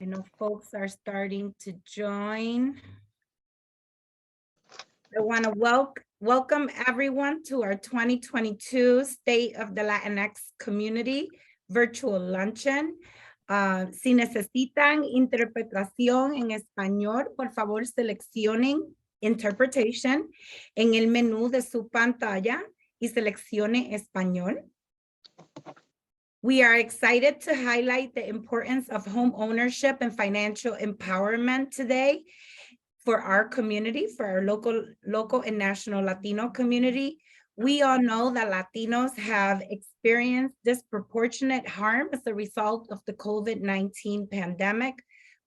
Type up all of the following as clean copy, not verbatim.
I know folks are starting to join. I want to welcome everyone to our 2022 State of the Latinx Community Virtual Luncheon. Si necesitan interpretación en español, por favor seleccionen Interpretation en el menú de su pantalla y seleccione español. We are excited to highlight the importance of home ownership and financial empowerment today for our community, for our local and national Latino community. We all know that Latinos have experienced disproportionate harm as a result of the COVID-19 pandemic,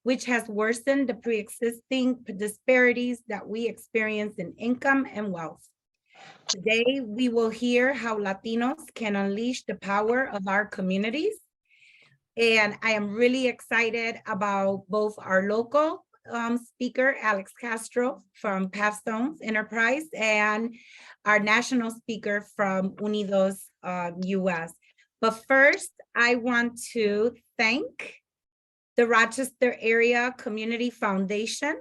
which has worsened the pre-existing disparities that we experience in income and wealth. Today, we will hear how Latinos can unleash the power of our communities. And I am really excited about both our local speaker, Alex Castro from Pathstones Enterprise, and our national speaker from Unidos US. But first, I want to thank the Rochester Area Community Foundation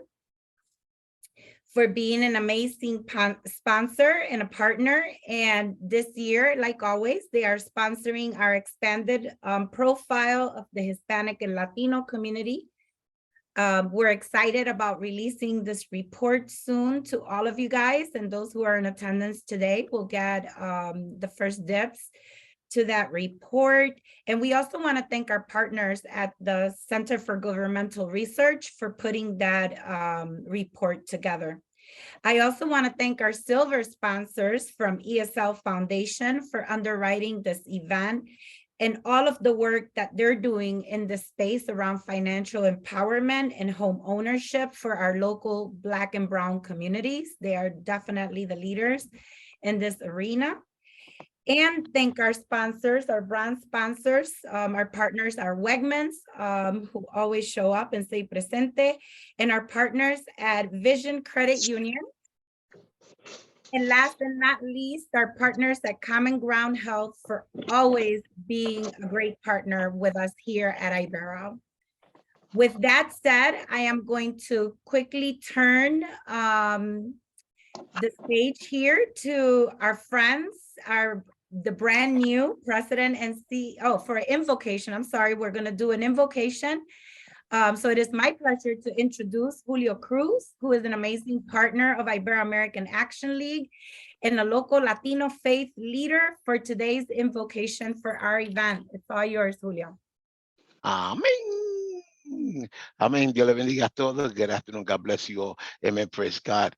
for being an amazing sponsor and a partner. And this year, like always, they are sponsoring our expanded profile of the Hispanic and Latino community. We're excited about releasing this report soon to all of you guys, and those who are in attendance today will get the first dibs to that report. And we also want to thank our partners at the Center for Governmental Research for putting that report together. I also want to thank our silver sponsors from ESL Foundation for underwriting this event and all of the work that they're doing in the space around financial empowerment and home ownership for our local Black and Brown communities. They are definitely the leaders in this arena. And thank our sponsors, our brand sponsors, our partners, our Wegmans, who always show up and say presente, and our partners at Vision Credit Union. And last but not least, our partners at Common Ground Health for always being a great partner with us here at Ibero. With that said, I am going to quickly turn the stage here to our friends, the brand new president and CEO for invocation. I'm sorry, we're going to do an invocation. So it is my pleasure to introduce Julio Cruz, who is an amazing partner of Ibero-American Action League and a local Latino faith leader for today's invocation for our event. It's all yours, Julio. Amen. Amen. Dios le bendiga a todos. Good afternoon. God bless you all. Amen. Praise God.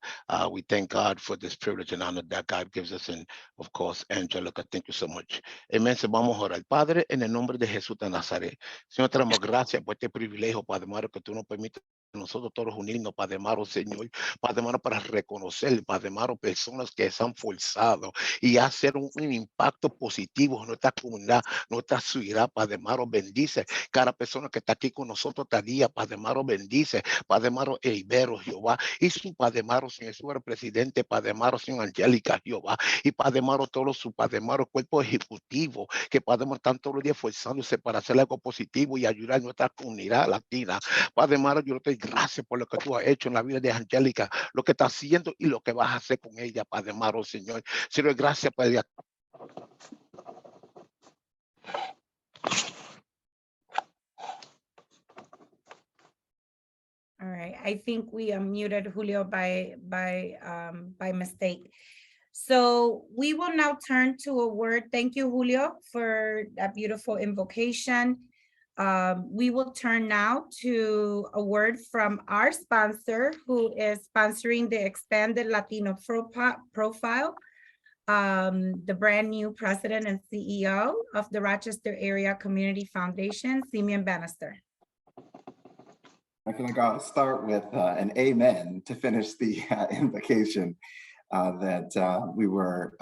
We thank God for this privilege and honor that God gives us. And of course, Angelica, thank you so much. Amen. Se vamos a orar. Padre, en el nombre de Jesús de Nazaret. Señor, te damos gracias por este privilegio, Padre Amaro, que tú nos permites nosotros todos unirnos, Padre Amaro, Señor, Padre Amaro, para reconocer, Padre Amaro, personas que se han forzado y hacer un impacto positivo en nuestra comunidad, nuestra ciudad, Padre Amaro, bendice cada persona que está aquí con nosotros esta día, Padre Amaro, bendice, Padre Amaro, Ibero, Jehová, y su Padre Amaro, Señor, su presidente, Padre Amaro, Señor Angélica, Jehová, y Padre Amaro, todos su Padre Amaro, cuerpo ejecutivo, que Padre Amaro, están todos los días esforzándose para hacer algo positivo y ayudar a nuestra comunidad latina. Padre Amaro, yo te doy gracias por lo que tú has hecho en la vida de Angélica, lo que estás haciendo y lo que vas a hacer con ella, Padre Amaro, Señor. Señor, gracias por ella. All right, I think we unmuted Julio by mistake. So we will now turn to a word. Thank you, Julio, for that beautiful invocation. We will turn now to a word from our sponsor, who is sponsoring the expanded Latino profile, the brand new president and CEO of the Rochester Area Community Foundation, Simeon Bannister. I feel like I'll start with an amen to finish the invocation that we were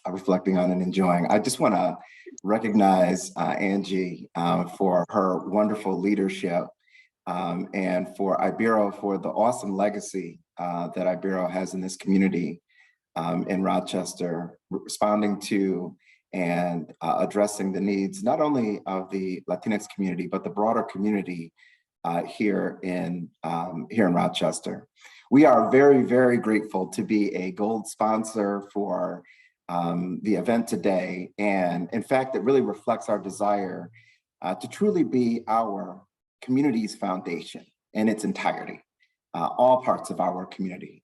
reflecting on and enjoying. I just want to recognize Angie for her wonderful leadership and for Ibero for the awesome legacy that Ibero has in this community in Rochester, responding to and addressing the needs not only of the Latinx community, but the broader community here in Rochester. We are very, very grateful to be a gold sponsor for the event today. And in fact, it really reflects our desire to truly be our community's foundation in its entirety, all parts of our community.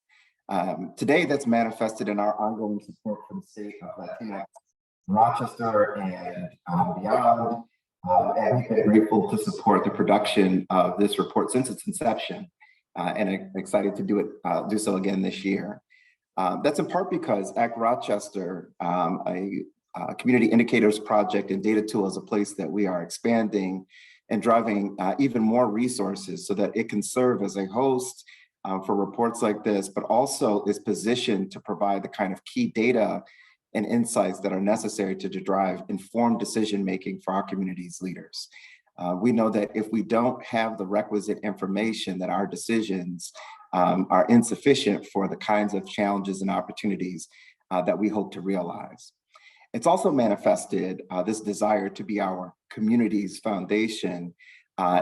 Today, that's manifested in our ongoing support for the state of Latinx, Rochester, and beyond. And we've been grateful to support the production of this report since its inception, and excited to do so again this year. That's in part because ACT Rochester, a community indicators project and data tool, is a place that we are expanding and driving even more resources so that it can serve as a host for reports like this, but also is positioned to provide the kind of key data and insights that are necessary to drive informed decision-making for our community's leaders. We know that if we don't have the requisite information, that our decisions are insufficient for the kinds of challenges and opportunities that we hope to realize. It's also manifested this desire to be our community's foundation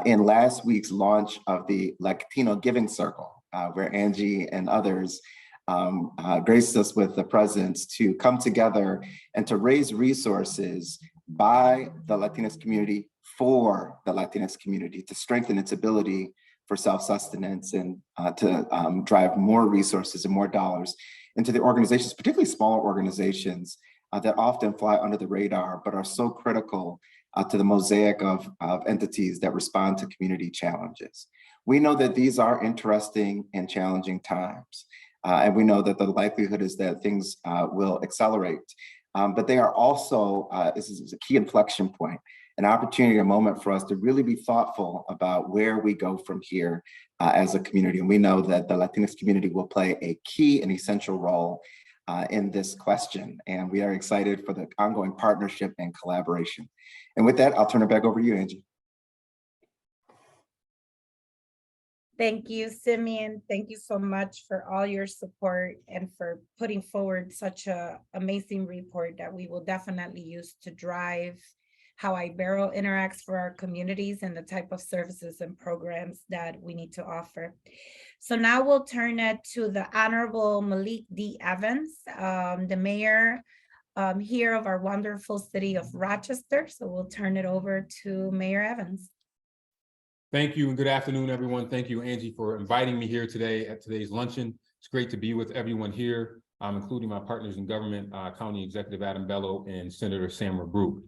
in last week's launch of the Latino Giving Circle, where Angie and others graced us with the presence to come together and to raise resources by the Latinx community for the Latinx community to strengthen its ability for self-sustenance and to drive more resources and more dollars into the organizations, particularly smaller organizations that often fly under the radar, but are so critical to the mosaic of entities that respond to community challenges. We know that these are interesting and challenging times. And we know that the likelihood is that things will accelerate, but they are also, this is a key inflection point, an opportunity, a moment for us to really be thoughtful about where we go from here as a community. And we know that the Latinx community will play a key and essential role in this question. And we are excited for the ongoing partnership and collaboration. And with that, I'll turn it back over to you, Angie. Thank you, Simeon. Thank you so much for all your support and for putting forward such an amazing report that we will definitely use to drive how Ibero interacts for our communities and the type of services and programs that we need to offer. So now we'll turn it to the Honorable Malik D. Evans, the mayor here of our wonderful city of Rochester. So we'll turn it over to Mayor Evans. Thank you and good afternoon, everyone. Thank you, Angie, for inviting me here today at today's luncheon. It's great to be with everyone here, including my partners in government, County Executive Adam Bello and Senator Samra Brooke.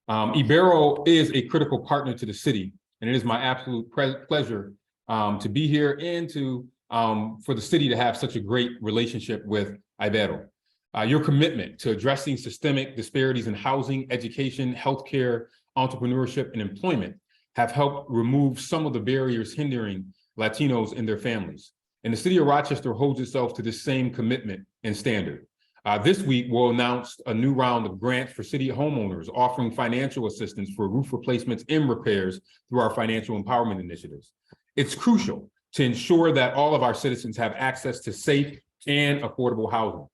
Ibero is a critical partner to the city, and it is my absolute pleasure to be here and to for the city to have such a great relationship with Ibero. Your commitment to addressing systemic disparities in housing, education, healthcare, entrepreneurship, and employment have helped remove some of the barriers hindering Latinos and their families. And the city of Rochester holds itself to this same commitment and standard. This week, we'll announce a new round of grants for city homeowners offering financial assistance for roof replacements and repairs through our financial empowerment initiatives. It's crucial to ensure that all of our citizens have access to safe and affordable housing.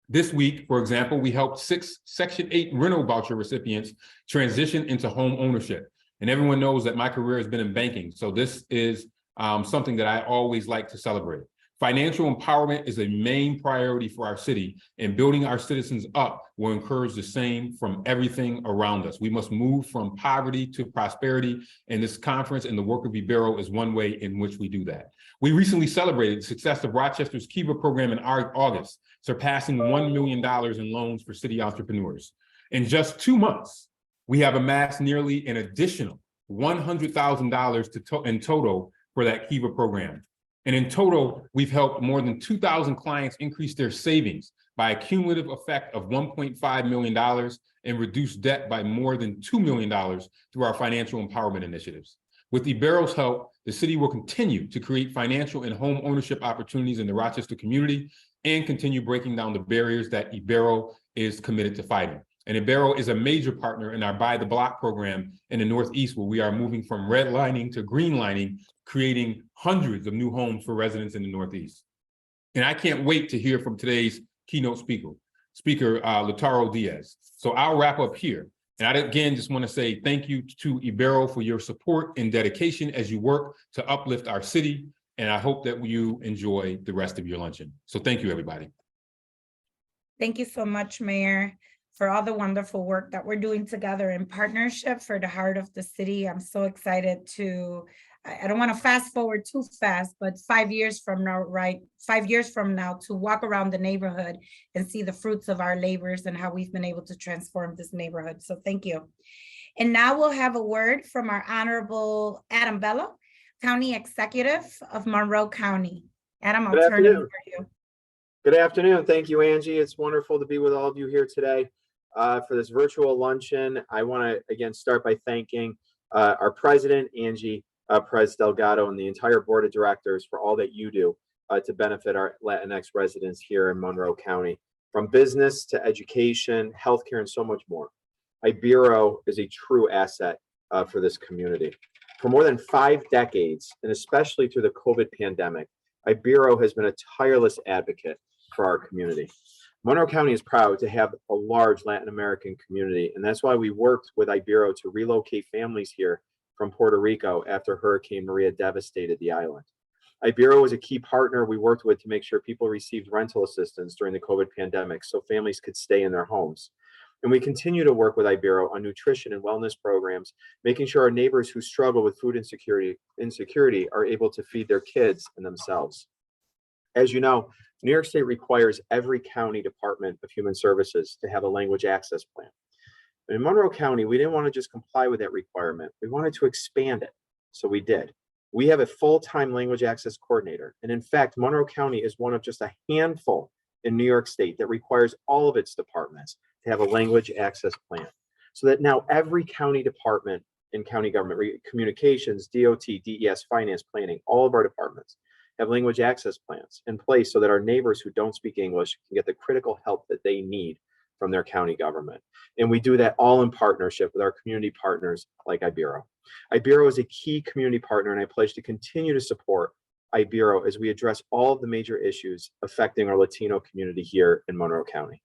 This week, for example, we helped 6 Section 8 rental voucher recipients transition into home ownership. And everyone knows that my career has been in banking, so this is something that I always like to celebrate. Financial empowerment is a main priority for our city, and building our citizens up will encourage the same from everything around us. We must move from poverty to prosperity, and this conference and the work of Ibero is one way in which we do that. We recently celebrated the success of Rochester's Kiva program in August, surpassing $1 million in loans for city entrepreneurs. In just 2 months, we have amassed nearly an additional $100,000 in total for that Kiva program. And in total, we've helped more than 2,000 clients increase their savings by a cumulative effect of $1.5 million and reduce debt by more than $2 million through our financial empowerment initiatives. With Ibero's help, the city will continue to create financial and home ownership opportunities in the Rochester community and continue breaking down the barriers that Ibero is committed to fighting. And Ibero is a major partner in our Buy the Block program in the Northeast, where we are moving from redlining to greenlining, creating hundreds of new homes for residents in the Northeast. And I can't wait to hear from today's keynote speaker, Lautaro Diaz. So I'll wrap up here. And I again just want to say thank you to Ibero for your support and dedication as you work to uplift our city. And I hope that you enjoy the rest of your luncheon. So thank you, everybody. Thank you so much, Mayor, for all the wonderful work that we're doing together in partnership for the heart of the city. I'm so excited to, I don't want to fast forward too fast, but 5 years from now, right? 5 years from now, to walk around the neighborhood and see the fruits of our labors and how we've been able to transform this neighborhood. So thank you. And now we'll have a word from our Honorable Adam Bello, County Executive of Monroe County. Adam, I'll turn it over to you. Good afternoon. Thank you, Angie. It's wonderful to be with all of you here today for this virtual luncheon. I want to again start by thanking our president, Angie Perez Delgado, and the entire board of directors for all that you do to benefit our Latinx residents here in Monroe County, from business to education, healthcare, and so much more. Ibero is a true asset for this community. For more than 5 decades, and especially through the COVID pandemic, Ibero has been a tireless advocate for our community. Monroe County is proud to have a large Latin American community, and that's why we worked with Ibero to relocate families here from Puerto Rico after Hurricane Maria devastated the island. Ibero was a key partner we worked with to make sure people received rental assistance during the COVID pandemic so families could stay in their homes. And we continue to work with Ibero on nutrition and wellness programs, making sure our neighbors who struggle with food insecurity are able to feed their kids and themselves. As you know, New York State requires every county department of human services to have a language access plan. But in Monroe County, we didn't want to just comply with that requirement. We wanted to expand it. So we did. We have a full-time language access coordinator. And in fact, Monroe County is one of just a handful in New York State that requires all of its departments to have a language access plan. So that now every county department in county government, communications, DOT, DES, finance, planning, all of our departments have language access plans in place so that our neighbors who don't speak English can get the critical help that they need from their county government. And we do that all in partnership with our community partners like Ibero. Ibero is a key community partner, and I pledge to continue to support Ibero as we address all of the major issues affecting our Latino community here in Monroe County.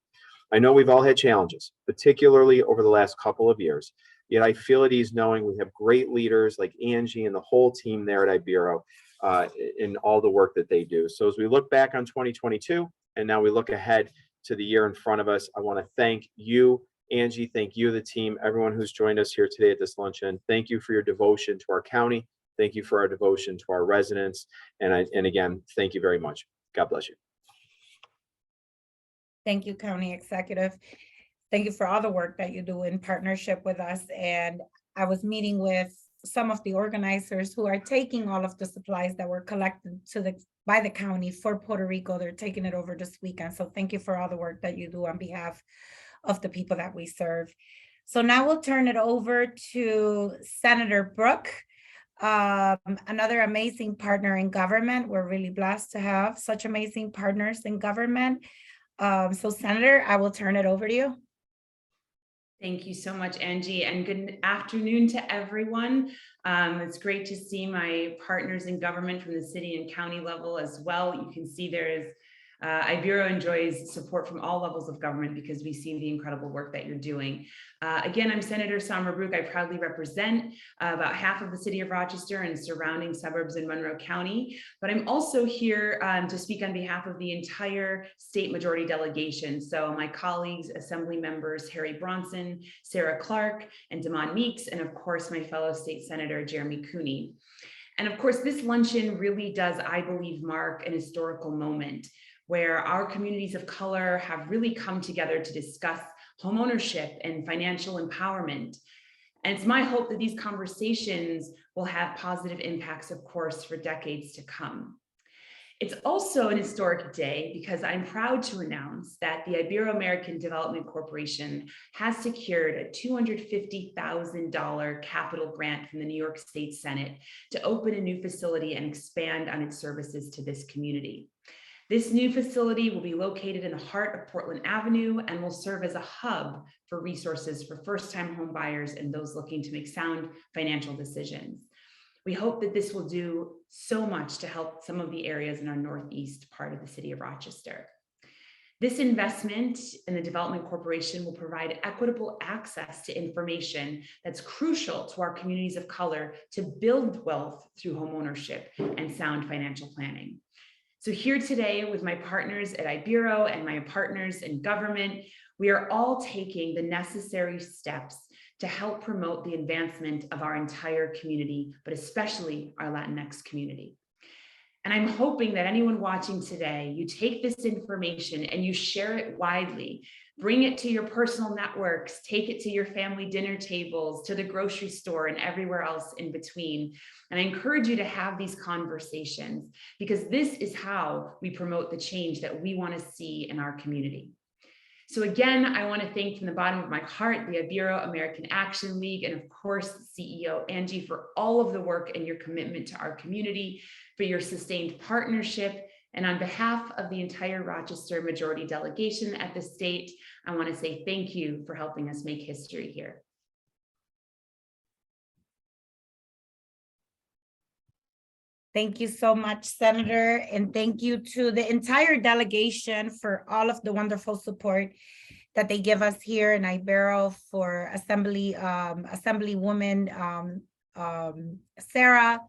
I know we've all had challenges, particularly over the last couple of years, yet I feel at ease knowing we have great leaders like Angie and the whole team there at Ibero in all the work that they do. So as we look back on 2022, and now we look ahead to the year in front of us, I want to thank you, Angie, thank you, the team, everyone who's joined us here today at this luncheon. Thank you for your devotion to our county. Thank you for our devotion to our residents. And again, thank you very much. God bless you. Thank you, County Executive. Thank you for all the work that you do in partnership with us. And I was meeting with some of the organizers who are taking all of the supplies that were collected by the county for Puerto Rico. They're taking it over this weekend. So thank you for all the work that you do on behalf of the people that we serve. So now we'll turn it over to Senator Brooke, another amazing partner in government. We're really blessed to have such amazing partners in government. So Senator, I will turn it over to you. Thank you so much, Angie, and good afternoon to everyone. It's great to see my partners in government from the city and county level as well. You can see there is Ibero enjoys support from all levels of government because we see the incredible work that you're doing. Again, I'm Senator Samra Brooke. I proudly represent about half of the city of Rochester and surrounding suburbs in Monroe County, but I'm also here to speak on behalf of the entire state majority delegation. So my colleagues, Assembly members Harry Bronson, Sarah Clark, and Damon Meeks, and of course, my fellow state senator, Jeremy Cooney. And of course, this luncheon really does, I believe, mark an historical moment where our communities of color have really come together to discuss homeownership and financial empowerment. And it's my hope that these conversations will have positive impacts, of course, for decades to come. It's also an historic day because I'm proud to announce that the Ibero-American Development Corporation has secured a $250,000 capital grant from the New York State Senate to open a new facility and expand on its services to this community. This new facility will be located in the heart of Portland Avenue and will serve as a hub for resources for first-time home buyers and those looking to make sound financial decisions. We hope that this will do so much to help some of the areas in our northeast part of the city of Rochester. This investment in the Development Corporation will provide equitable access to information that's crucial to our communities of color to build wealth through homeownership and sound financial planning. So here today with my partners at Ibero and my partners in government, we are all taking the necessary steps to help promote the advancement of our entire community, but especially our Latinx community. And I'm hoping that anyone watching today, you take this information and you share it widely, bring it to your personal networks, take it to your family dinner tables, to the grocery store and everywhere else in between. And I encourage you to have these conversations because this is how we promote the change that we want to see in our community. So again, I want to thank from the bottom of my heart, the Ibero-American Action League, and of course, CEO Angie for all of the work and your commitment to our community, for your sustained partnership. And on behalf of the entire Rochester majority delegation at the state, I want to say thank you for helping us make history here. Thank you so much, Senator, and thank you to the entire delegation for all of the wonderful support that they give us here in Ibero, for Assemblywoman Sarah,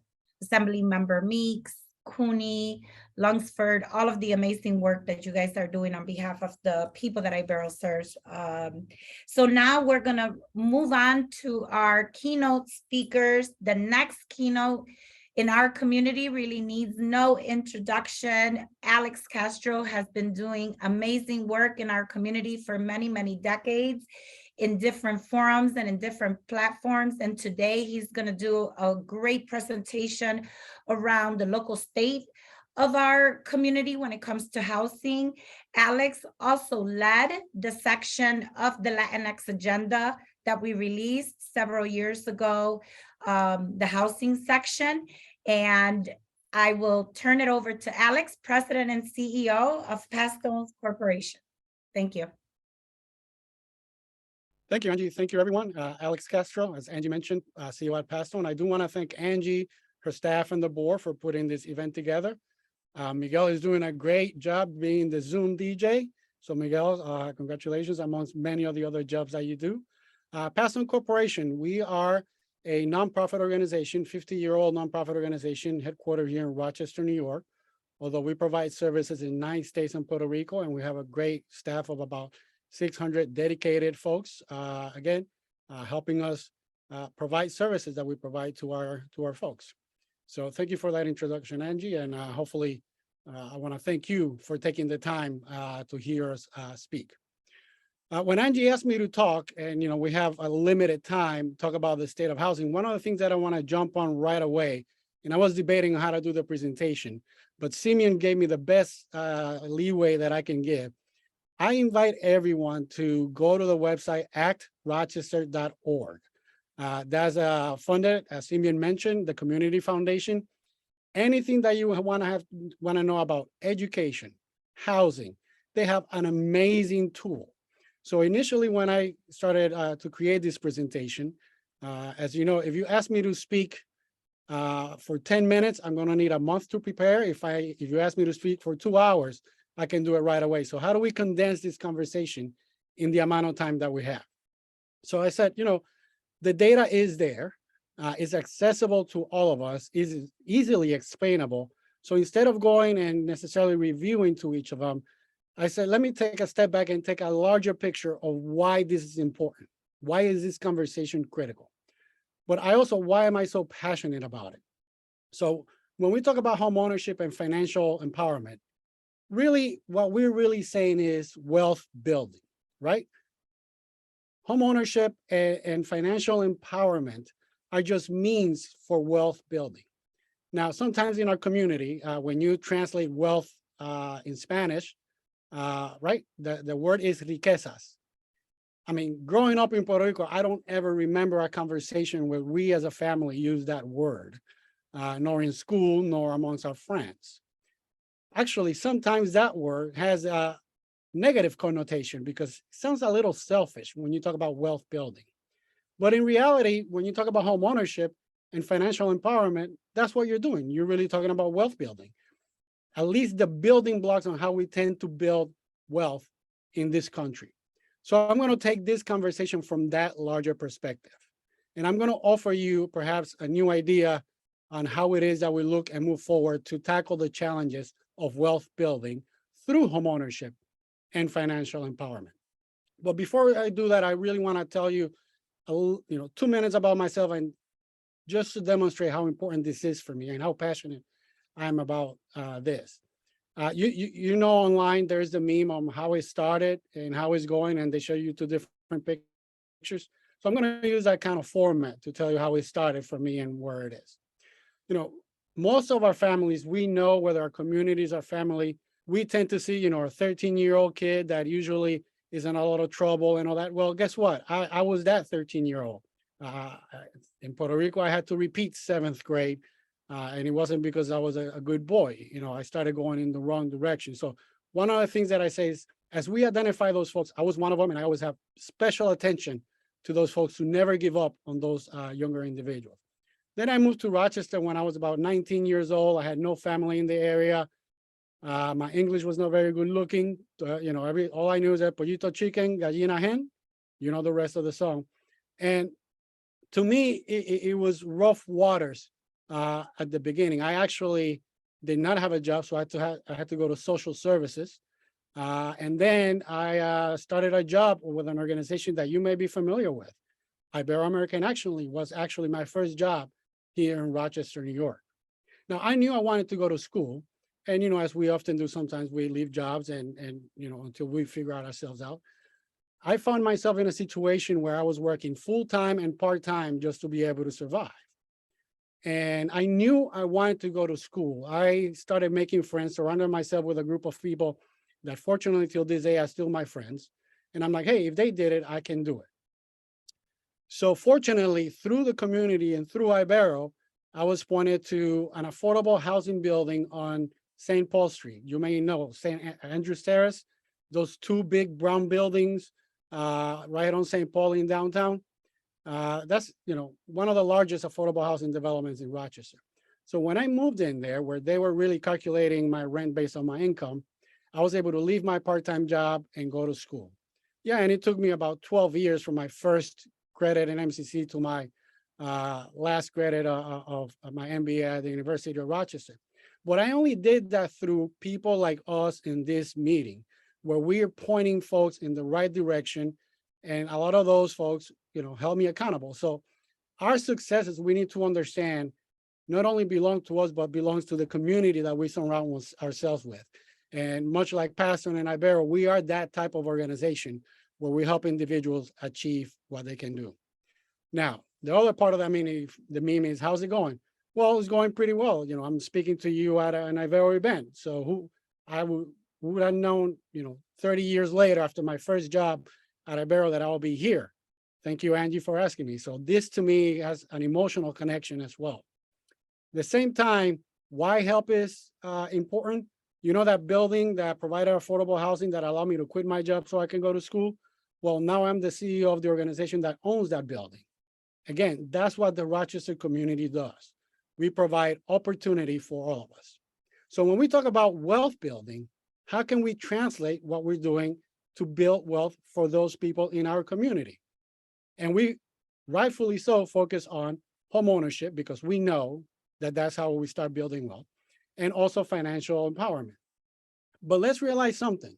Assembly Member Meeks, Cooney, Lunsford, all of the amazing work that you guys are doing on behalf of the people that Ibero serves. So now we're gonna move on to our keynote speakers. The next keynote in our community really needs no introduction. Alex Castro has been doing amazing work in our community for many, many decades in different forums and in different platforms. And today he's going to do a great presentation around the local state of our community when it comes to housing. Alex also led the section of the Latinx agenda that we released several years ago, the housing section. And I will turn it over to Alex, President and CEO of Pastone Corporation. Thank you. Thank you, Angie. Thank you, everyone. Alex Castro, as Angie mentioned, CEO at Pastone. I do want to thank Angie, her staff, and the board for putting this event together. Miguel is doing a great job being the Zoom DJ. So Miguel, congratulations amongst many of the other jobs that you do. Pastone Corporation, we are a nonprofit organization, 50-year-old nonprofit organization headquartered here in Rochester, New York. Although we provide services in 9 states and Puerto Rico, and we have a great staff of about 600 dedicated folks, helping us provide services that we provide to our folks. So thank you for that introduction, Angie, and hopefully I want to thank you for taking the time to hear us speak. When Angie asked me to talk, and we have a limited time, talk about the state of housing, one of the things that I want to jump on right away, and I was debating on how to do the presentation, but Simeon gave me the best leeway that I can give. I invite everyone to go to the website actrochester.org. That's funded, as Simeon mentioned, the Community Foundation. Anything that you want to know about education, housing, they have an amazing tool. So initially, when I started to create this presentation, as you know, if you ask me to speak for 10 minutes, I'm going to need a month to prepare. If you ask me to speak for 2 hours, I can do it right away. So how do we condense this conversation in the amount of time that we have? So I said, the data is there. It's accessible to all of us, is easily explainable. So instead of going and necessarily reviewing to each of them, I said, let me take a step back and take a larger picture of why this is important. Why is this conversation critical? But why am I so passionate about it? So when we talk about homeownership and financial empowerment, really what we're really saying is wealth building, right? Homeownership and financial empowerment are just means for wealth building. Now, sometimes in our community, when you translate wealth in Spanish, right, the word is riquezas. I mean, growing up in Puerto Rico, I don't ever remember a conversation where we as a family use that word, nor in school, nor amongst our friends. Actually, sometimes that word has a negative connotation because it sounds a little selfish when you talk about wealth building. But in reality, when you talk about home ownership and financial empowerment, that's what you're doing. You're really talking about wealth building. At least the building blocks on how we tend to build wealth in this country. So I'm going to take this conversation from that larger perspective. And I'm going to offer you perhaps a new idea on how it is that we look and move forward to tackle the challenges of wealth building through homeownership and financial empowerment. But before I do that, I really want to tell you, 2 minutes about myself, and just to demonstrate how important this is for me and how passionate I am about this. You know, online, there's the meme on how it started and how it's going, and they show you 2 different pictures. So I'm going to use that kind of format to tell you how it started for me and where it is. Most of our families, we know, whether our communities or family, we tend to see, a 13-year-old kid that usually is in a lot of trouble and all that. Well, guess what? I was that 13-year-old. In Puerto Rico, I had to repeat 7th grade, and it wasn't because I was a good boy. I started going in the wrong direction. So one of the things that I say is, as we identify those folks, I was one of them, and I always have special attention to those folks who never give up on those younger individuals. Then I moved to Rochester when I was about 19 years old. I had no family in the area. My English was not very good looking. All I knew is that pollito chicken, gallina hen, the rest of the song. And to me, it was rough waters at the beginning. I actually did not have a job, so I had to go to social services. And then I started a job with an organization that you may be familiar with. Ibero-American was actually my first job here in Rochester, New York. Now, I knew I wanted to go to school. And, as we often do, sometimes we leave jobs and until we figure ourselves out. I found myself in a situation where I was working full-time and part-time just to be able to survive. And I knew I wanted to go to school. I started making friends, surrounding myself with a group of people that fortunately till this day are still my friends. And I'm like, hey, if they did it, I can do it. So fortunately, through the community and through Ibero, I was pointed to an affordable housing building on St. Paul Street. You may know St. Andrew's Terrace, those 2 big brown buildings right on St. Paul in downtown. That's one of the largest affordable housing developments in Rochester. So when I moved in there, where they were really calculating my rent based on my income, I was able to leave my part-time job and go to school. Yeah, and it took me about 12 years from my first credit in MCC to my last credit of my MBA at the University of Rochester. But I only did that through people like us in this meeting, where we are pointing folks in the right direction. And a lot of those folks, held me accountable. So our successes, we need to understand, not only belong to us, but belongs to the community that we surround ourselves with. And much like Pastor and Ibero, we are that type of organization where we help individuals achieve what they can do. Now, the other part of that the meme is, how's it going? Well, it's going pretty well. I'm speaking to you at an Ibero event. So who would have known, 30 years later after my first job at Ibero that I will be here. Thank you, Angie, for asking me. So this to me has an emotional connection as well. At the same time, why help is important. That building that provided affordable housing that allowed me to quit my job so I can go to school? Well, now I'm the CEO of the organization that owns that building. Again, that's what the Rochester community does. We provide opportunity for all of us. So when we talk about wealth building, how can we translate what we're doing to build wealth for those people in our community? And we rightfully so focus on homeownership because we know that that's how we start building wealth, and also financial empowerment. But let's realize something.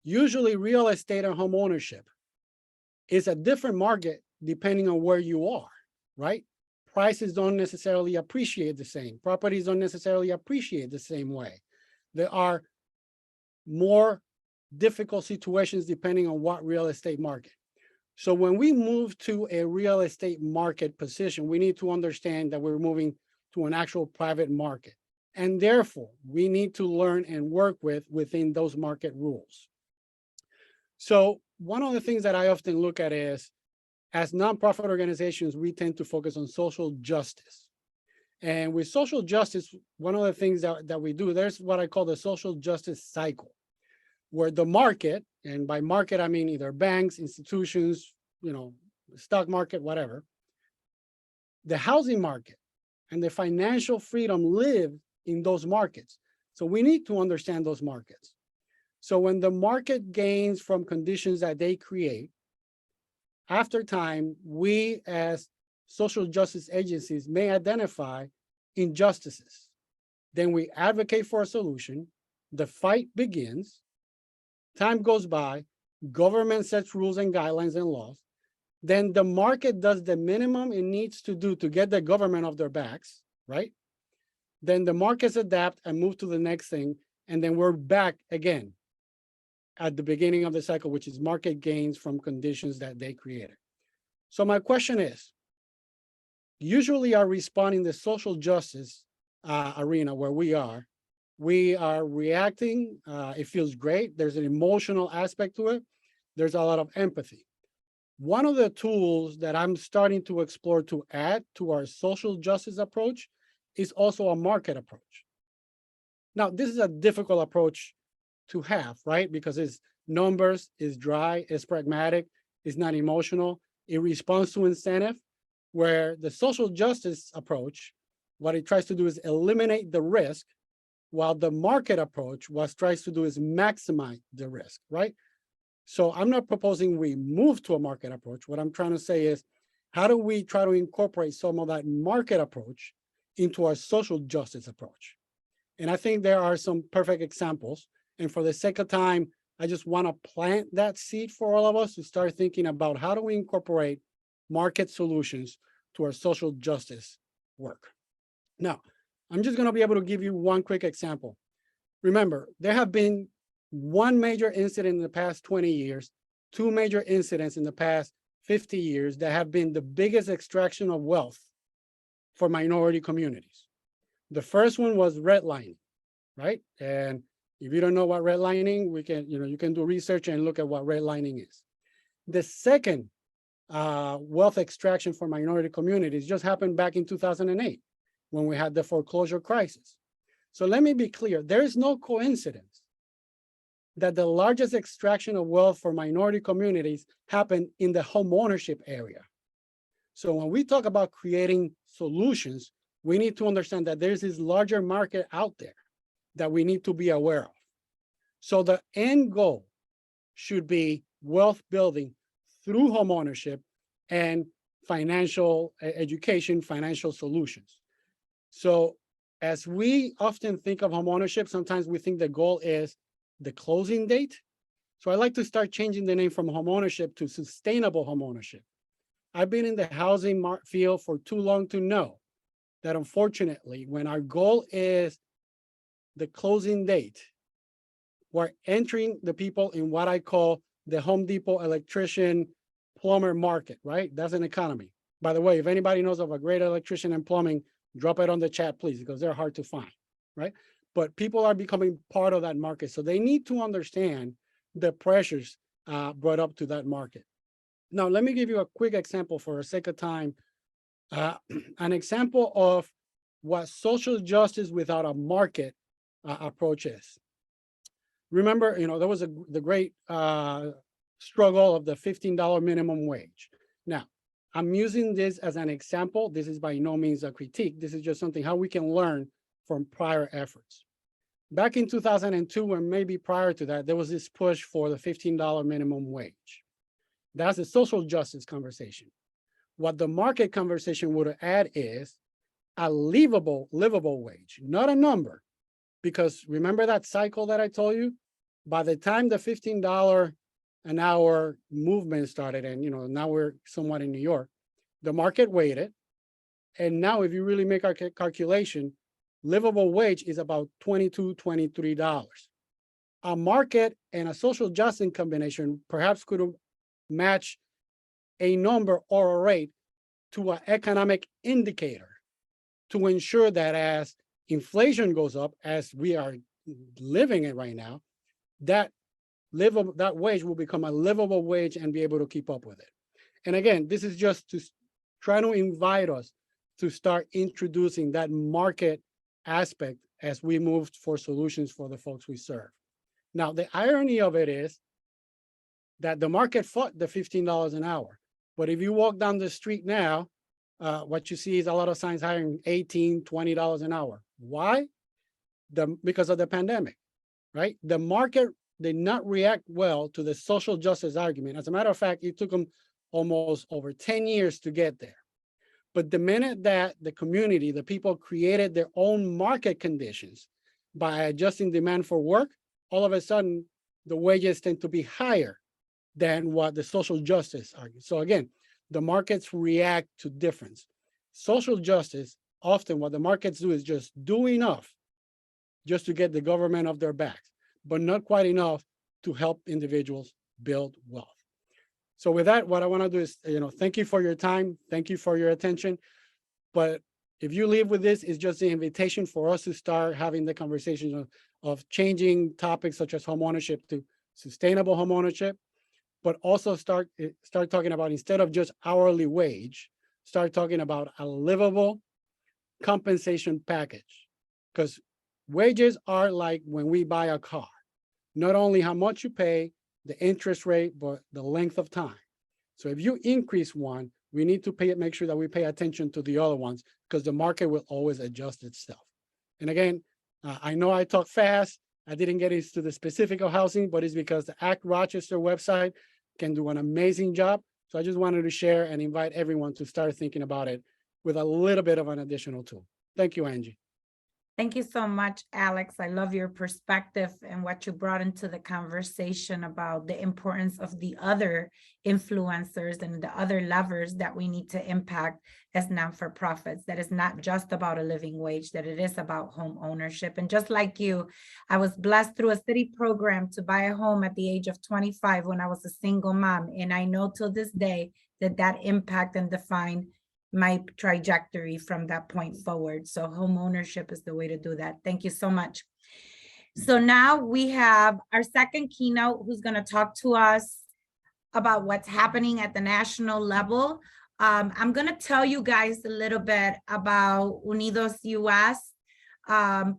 Usually real estate and homeownership is a different market depending on where you are, right? Prices don't necessarily appreciate the same. Properties don't necessarily appreciate the same way. There are more difficult situations depending on what real estate market. So when we move to a real estate market position, we need to understand that we're moving to an actual private market. And therefore, we need to learn and work within those market rules. So one of the things that I often look at is, as nonprofit organizations, we tend to focus on social justice. And with social justice, one of the things that we do, there's what I call the social justice cycle, where the market, and by market, I mean either banks, institutions, stock market, whatever, the housing market and the financial freedom live in those markets. So we need to understand those markets. So when the market gains from conditions that they create, after time, we as social justice agencies may identify injustices. Then we advocate for a solution, the fight begins, time goes by, government sets rules and guidelines and laws, then the market does the minimum it needs to do to get the government off their backs, right? Then the markets adapt and move to the next thing, and then we're back again at the beginning of the cycle, which is market gains from conditions that they created. So my question is, usually our response in the social justice arena where we are reacting, it feels great, there's an emotional aspect to it, there's a lot of empathy. One of the tools that I'm starting to explore to add to our social justice approach is also a market approach. Now, this is a difficult approach to have, right? Because it's numbers, it's dry, it's pragmatic, it's not emotional, it responds to incentive, where the social justice approach, what it tries to do is eliminate the risk, while the market approach, what it tries to do is maximize the risk, right? So I'm not proposing we move to a market approach. What I'm trying to say is, how do we try to incorporate some of that market approach into our social justice approach? And I think there are some perfect examples. And for the sake of time, I just want to plant that seed for all of us to start thinking about how do we incorporate market solutions to our social justice work. Now, I'm just going to be able to give you one quick example. Remember, there have been one major incident in the past 20 years, two major incidents in the past 50 years that have been the biggest extraction of wealth for minority communities. The first one was redlining, right? And if you don't know what redlining, you can do research and look at what redlining is. The second wealth extraction for minority communities just happened back in 2008 when we had the foreclosure crisis. So let me be clear, there is no coincidence that the largest extraction of wealth for minority communities happened in the homeownership area. So when we talk about creating solutions, we need to understand that there's this larger market out there that we need to be aware of. So the end goal should be wealth building through homeownership and financial education, financial solutions. So as we often think of homeownership, sometimes we think the goal is the closing date. So I like to start changing the name from homeownership to sustainable homeownership. I've been in the housing field for too long to know that unfortunately, when our goal is the closing date, we're entering the people in what I call the Home Depot electrician plumber market, right? That's an economy. By the way, if anybody knows of a great electrician and plumbing, drop it on the chat, please, because they're hard to find, right? But people are becoming part of that market. So they need to understand the pressures brought up to that market. Now, let me give you a quick example for the sake of time. An example of what social justice without a market approach is. Remember, there was the great struggle of the $15 minimum wage. Now, I'm using this as an example. This is by no means a critique. This is just something how we can learn from prior efforts. Back in 2002, or maybe prior to that, there was this push for the $15 minimum wage. That's a social justice conversation. What the market conversation would add is a livable wage, not a number. Because remember that cycle that I told you? By the time the $15 an hour movement started, and now we're somewhat in New York, the market waited. And now if you really make our calculation, livable wage is about $22, $23. A market and a social justice combination perhaps could match a number or a rate to an economic indicator to ensure that as inflation goes up, as we are living it right now, that wage will become a livable wage and be able to keep up with it. And again, this is just to try to invite us to start introducing that market aspect as we move for solutions for the folks we serve. Now, the irony of it is that the market fought the $15 an hour. But if you walk down the street now, what you see is a lot of signs hiring $18, $20 an hour. Why? Because of the pandemic, right? The market did not react well to the social justice argument. As a matter of fact, it took them almost over 10 years to get there. But the minute that the community, the people created their own market conditions by adjusting demand for work, all of a sudden, the wages tend to be higher than what the social justice argues. So again, the markets react to difference. Social justice, often what the markets do is just do enough just to get the government off their backs, but not quite enough to help individuals build wealth. So with that, what I want to do is, thank you for your time. Thank you for your attention. But if you leave with this, it's just the invitation for us to start having the conversation of changing topics such as homeownership to sustainable homeownership, but also start talking about, instead of just hourly wage, start talking about a livable compensation package. Because wages are like when we buy a car, not only how much you pay, the interest rate, but the length of time. So if you increase one, we need to make sure that we pay attention to the other ones, because the market will always adjust itself. And again, I know I talk fast. I didn't get into the specific of housing, but it's because the Act Rochester website can do an amazing job. So I just wanted to share and invite everyone to start thinking about it with a little bit of an additional tool. Thank you, Angie. Thank you so much, Alex. I love your perspective and what you brought into the conversation about the importance of the other influencers and the other levers that we need to impact as non-for-profits. That is not just about a living wage, that it is about home ownership. And just like you, I was blessed through a city program to buy a home at the age of 25 when I was a single mom. And I know till this day that impact and defined my trajectory from that point forward. So home ownership is the way to do that. Thank you so much. So now we have our second keynote who's going to talk to us about what's happening at the national level. I'm going to tell you guys a little bit about Unidos US,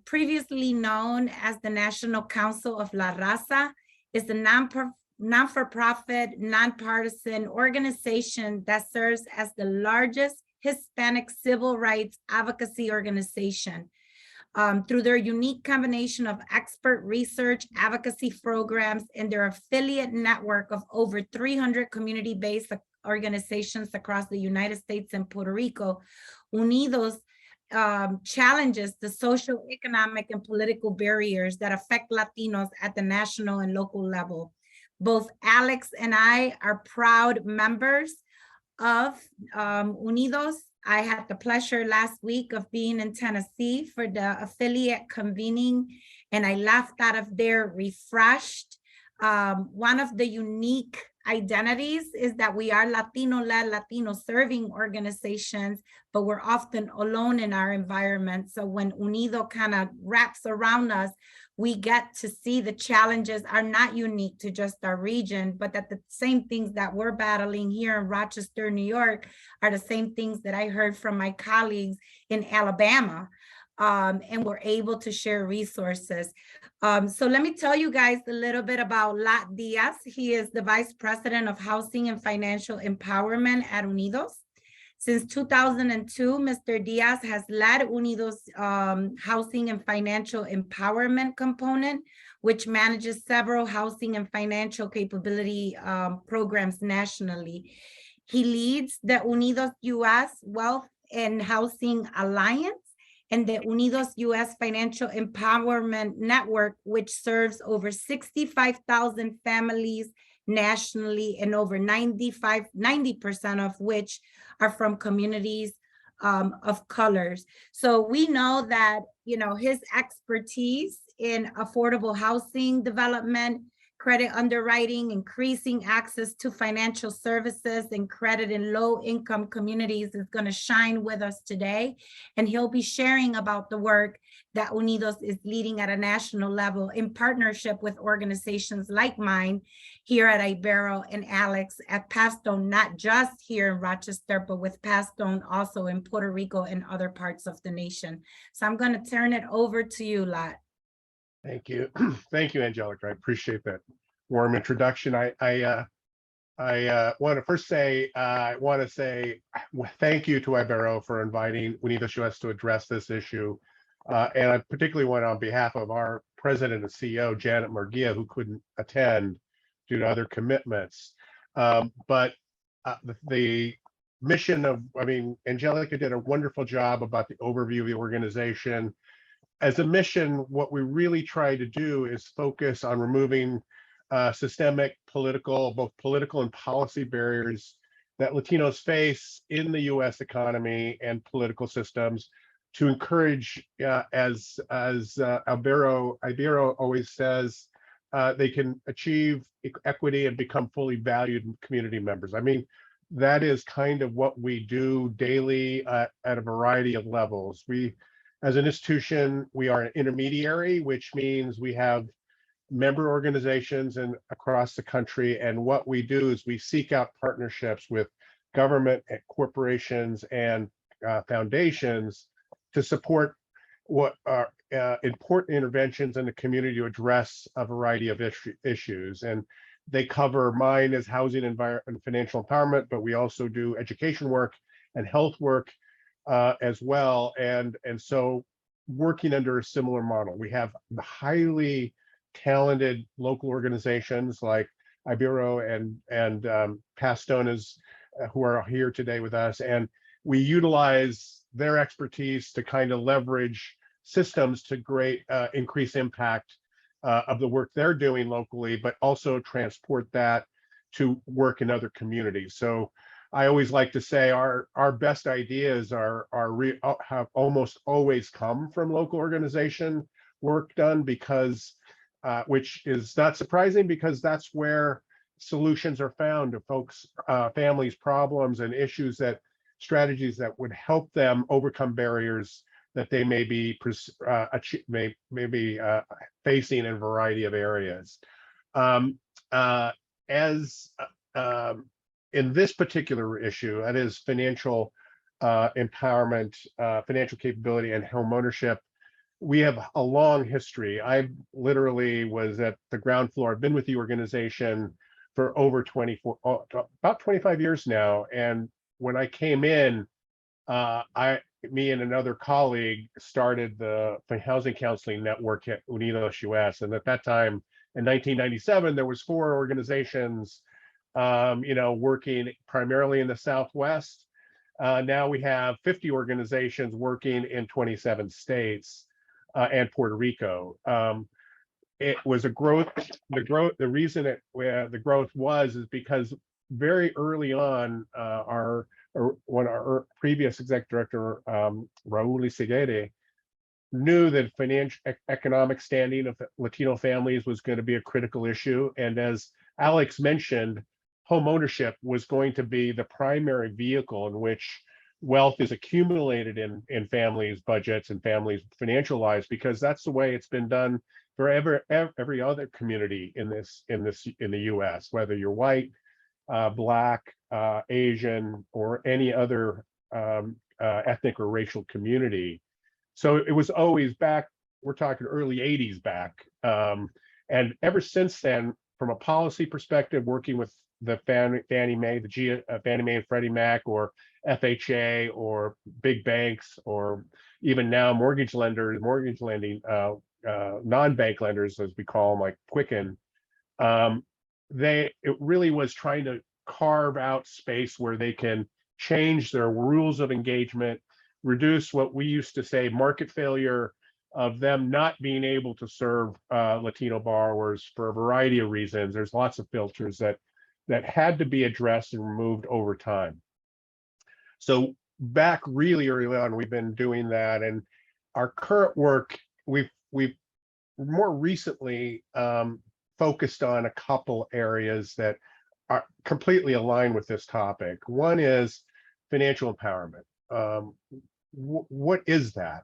previously known as the National Council of La Raza. It's a non-for-profit, nonpartisan organization that serves as the largest Hispanic civil rights advocacy organization. Through their unique combination of expert research, advocacy programs, and their affiliate network of over 300 community-based organizations across the United States and Puerto Rico, Unidos challenges the social, economic, and political barriers that affect Latinos at the national and local level. Both Alex and I are proud members of Unidos. I had the pleasure last week of being in Tennessee for the affiliate convening, and I left out of there refreshed. One of the unique identities is that we are Latino-led, Latino-serving organizations, but we're often alone in our environment. So when Unido kind of wraps around us, we get to see the challenges are not unique to just our region, but that the same things that we're battling here in Rochester, New York, are the same things that I heard from my colleagues in Alabama. And we're able to share resources. So let me tell you guys a little bit about Lat Diaz. He is the Vice President of Housing and Financial Empowerment at Unidos. Since 2002, Mr. Diaz has led Unidos' Housing and Financial Empowerment component, which manages several housing and financial capability programs nationally. He leads the Unidos US Wealth and Housing Alliance and the Unidos US Financial Empowerment Network, which serves over 65,000 families nationally, and over 90% of which are from communities of colors. So we know that, his expertise in affordable housing development, credit underwriting, increasing access to financial services and credit in low-income communities is going to shine with us today. And he'll be sharing about the work that Unidos is leading at a national level in partnership with organizations like mine here at Ibero and Alex at Pastone, not just here in Rochester, but with Pastone also in Puerto Rico and other parts of the nation. So I'm going to turn it over to you, Lat. Thank you. Thank you, Angelica. I appreciate that warm introduction. I want to first say, thank you to Ibero for inviting Unidos US to address this issue. And I particularly want, on behalf of our president and CEO, Janet Murguia, who couldn't attend due to other commitments. But the mission of, I mean, Angelica did a wonderful job about the overview of the organization. As a mission, what we really try to do is focus on removing systemic both political and policy barriers that Latinos face in the U.S. economy and political systems, to encourage, as Ibero always says, they can achieve equity and become fully valued community members. I mean, that is kind of what we do daily at a variety of levels. We, as an institution, we are an intermediary, which means we have member organizations and across the country. And what we do is we seek out partnerships with government and corporations and foundations to support what are important interventions in the community to address a variety of issues. And they cover, mine as housing, environment, and financial empowerment, but we also do education work and health work as well. And so working under a similar model, we have the highly talented local organizations like Ibero and Pastonas, who are here today with us. And we utilize their expertise to kind of leverage systems to increase impact of the work they're doing locally, but also transport that to work in other communities. So I always like to say our best ideas have almost always come from local organization work done, because which is not surprising, because that's where solutions are found to folks, families' problems and issues, that strategies that would help them overcome barriers that they may be facing in a variety of areas. In this particular issue, that is financial empowerment, financial capability, and home ownership, we have a long history. I literally was at the ground floor. I've been with the organization for over about 25 years now. And when I came in, me and another colleague started the housing counseling network at Unidos US. And at that time, in 1997, there was 4 organizations, working primarily in the Southwest. Now we have 50 organizations working in 27 states and Puerto Rico. It was a growth. The reason the growth is because very early on, when our previous executive director, Raul Izaguirre, knew that economic standing of Latino families was going to be a critical issue. And as Alex mentioned, home ownership was going to be the primary vehicle in which wealth is accumulated in families' budgets and families' financial lives, because that's the way it's been done for every other community in the U.S., whether you're white, Black, Asian, or any other ethnic or racial community. So it was always back, we're talking early 80s back. And ever since then, from a policy perspective, working with the Fannie Mae, Fannie Mae and Freddie Mac, or FHA, or big banks, or even now mortgage lending, non-bank lenders, as we call them, like Quicken, it really was trying to carve out space where they can change their rules of engagement, reduce what we used to say market failure of them not being able to serve Latino borrowers for a variety of reasons. There's lots of filters that had to be addressed and removed over time. So back really early on, we've been doing that, and our current work, we've more recently focused on a couple areas that are completely aligned with this topic. One is financial empowerment. What is that?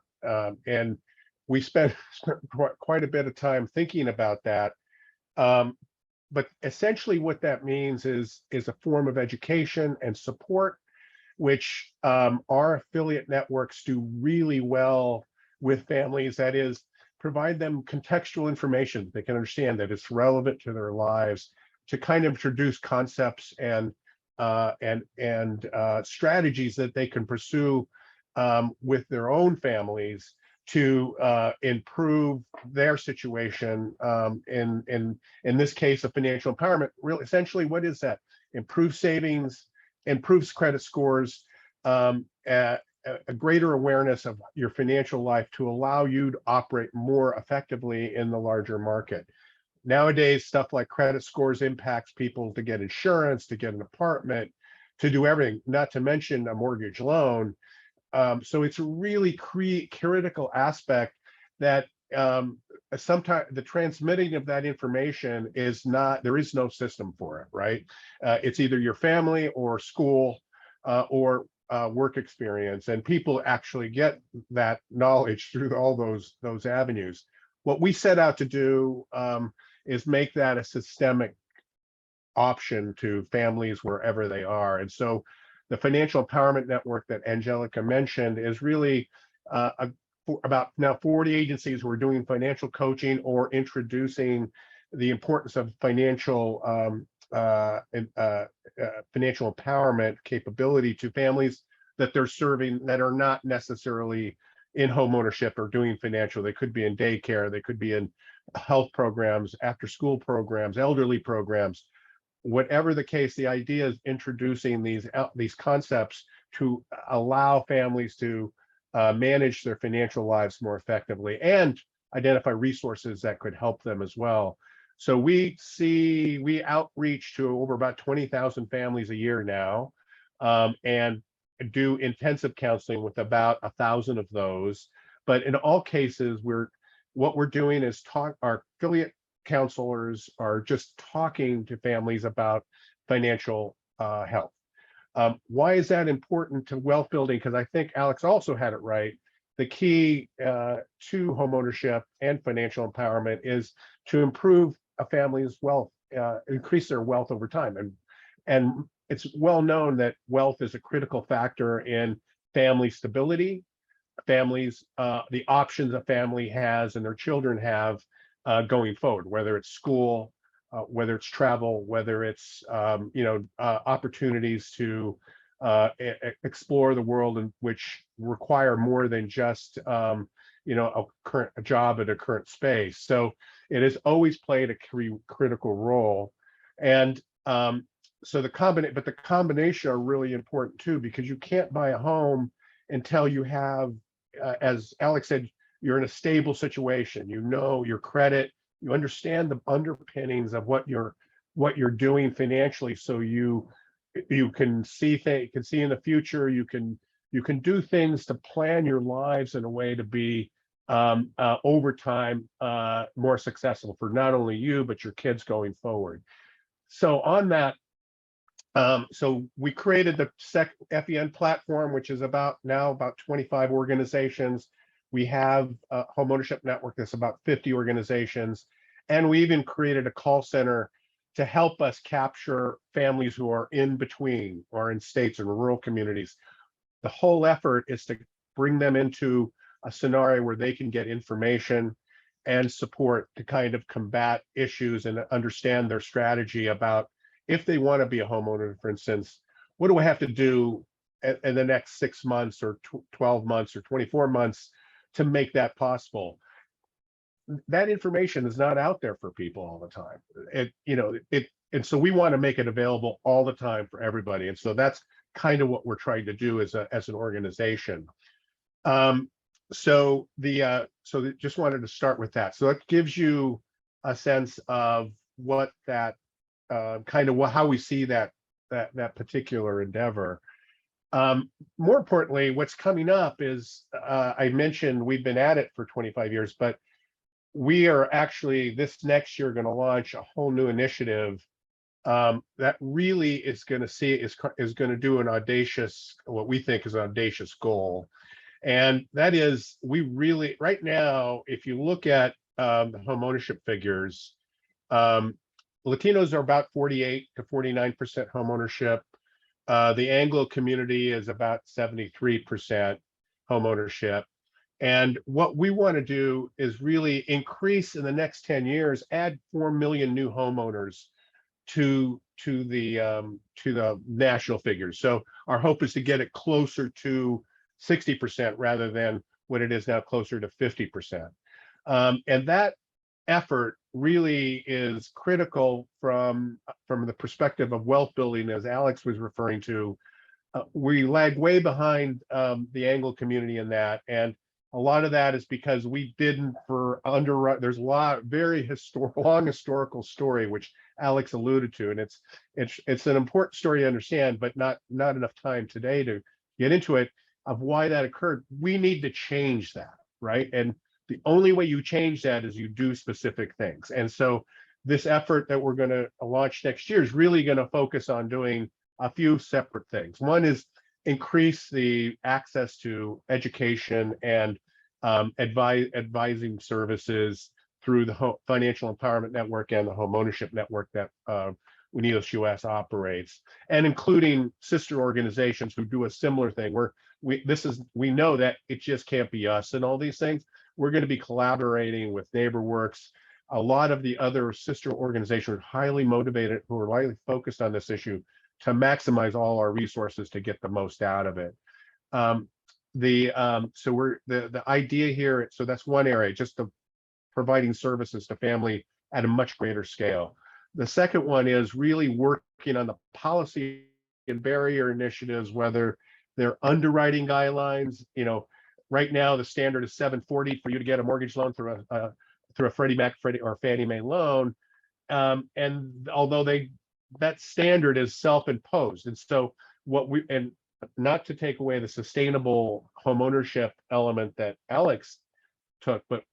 And we spent quite a bit of time thinking about that. But essentially what that means is a form of education and support, which our affiliate networks do really well with families. That is, provide them contextual information they can understand, that it's relevant to their lives, to kind of introduce concepts and strategies that they can pursue with their own families to improve their situation. In this case of financial empowerment, really, essentially, what is that? Improve savings, improves credit scores, a greater awareness of your financial life to allow you to operate more effectively in the larger market. Nowadays, stuff like credit scores impacts people to get insurance, to get an apartment, to do everything, not to mention a mortgage loan. So it's a really critical aspect that sometimes the transmitting of that information is not, there is no system for it, right? It's either your family or school or work experience, and people actually get that knowledge through all those avenues. What we set out to do is make that a systemic option to families wherever they are. And so the Financial Empowerment Network that Angelica mentioned is really about now 40 agencies who are doing financial coaching or introducing the importance of financial empowerment capability to families that they're serving that are not necessarily in home ownership or doing financial. They could be in daycare, they could be in health programs, after school programs, elderly programs. Whatever the case, the idea is introducing these concepts to allow families to manage their financial lives more effectively and identify resources that could help them as well. So we outreach to over about 20,000 families a year now, and do intensive counseling with about 1,000 of those. But in all cases, what we're doing is our affiliate counselors are just talking to families about financial health. Why is that important to wealth building? Because I think Alex also had it right. The key to homeownership and financial empowerment is to improve a family's wealth, increase their wealth over time. And it's well known that wealth is a critical factor in family stability, the options a family has and their children have going forward, whether it's school, whether it's travel, whether it's opportunities to explore the world, in which require more than just a job at a current space. So it has always played a critical role, and so the combination are really important too, because you can't buy a home until you have, as Alex said, you're in a stable situation. You know your credit, you understand the underpinnings of what you're doing financially, so you can see in the future. You can do things to plan your lives in a way to be over time more successful for not only you but your kids going forward. So on that, so we created the FEN platform, which is about 25 organizations. We have a homeownership network that's about 50 organizations. And we even created a call center to help us capture families who are in between or in states and rural communities. The whole effort is to bring them into a scenario where they can get information and support to kind of combat issues and understand their strategy about, if they want to be a homeowner, for instance, what do I have to do in the next 6 months or 12 months or 24 months to make that possible? That information is not out there for people all the time. And so we want to make it available all the time for everybody. And so that's kind of what we're trying to do as an organization. So just wanted to start with that. So that gives you a sense of what that how we see that particular endeavor. More importantly, what's coming up is, I mentioned we've been at it for 25 years, but we are actually this next year going to launch a whole new initiative that really is going to do what we think is an audacious goal. And that is, we really, right now, if you look at the homeownership figures, Latinos are about 48 to 49% homeownership. The Anglo community is about 73% homeownership. And what we want to do is really increase in the next 10 years, add 4 million new homeowners to the national figures. So our hope is to get it closer to 60% rather than what it is now, closer to 50%. And that effort really is critical from the perspective of wealth building, as Alex was referring to. We lag way behind the Anglo community in that, and a lot of that is because we didn't there's a lot long historical story which Alex alluded to, and it's an important story to understand, but not enough time today to get into it of why that occurred. We need to change that, right? And the only way you change that is you do specific things. And so this effort that we're going to launch next year is really going to focus on doing a few separate things. One is increase the access to education and advising services through the Financial Empowerment Network and the Home Ownership Network that Unidos US operates, and including sister organizations who do a similar thing. We know that it just can't be us and all these things. We're going to be collaborating with NeighborWorks, a lot of the other sister organizations, highly motivated, who are highly focused on this issue, to maximize all our resources to get the most out of it. So the idea here, so that's one area, just the providing services to family at a much greater scale. The second one is really working on the policy and barrier initiatives, whether they're underwriting guidelines. Right now the standard is 740 for you to get a mortgage loan through a Freddie Mac or Fannie Mae loan, and although that standard is self-imposed, and so not to take away the sustainable homeownership element that Alex took, but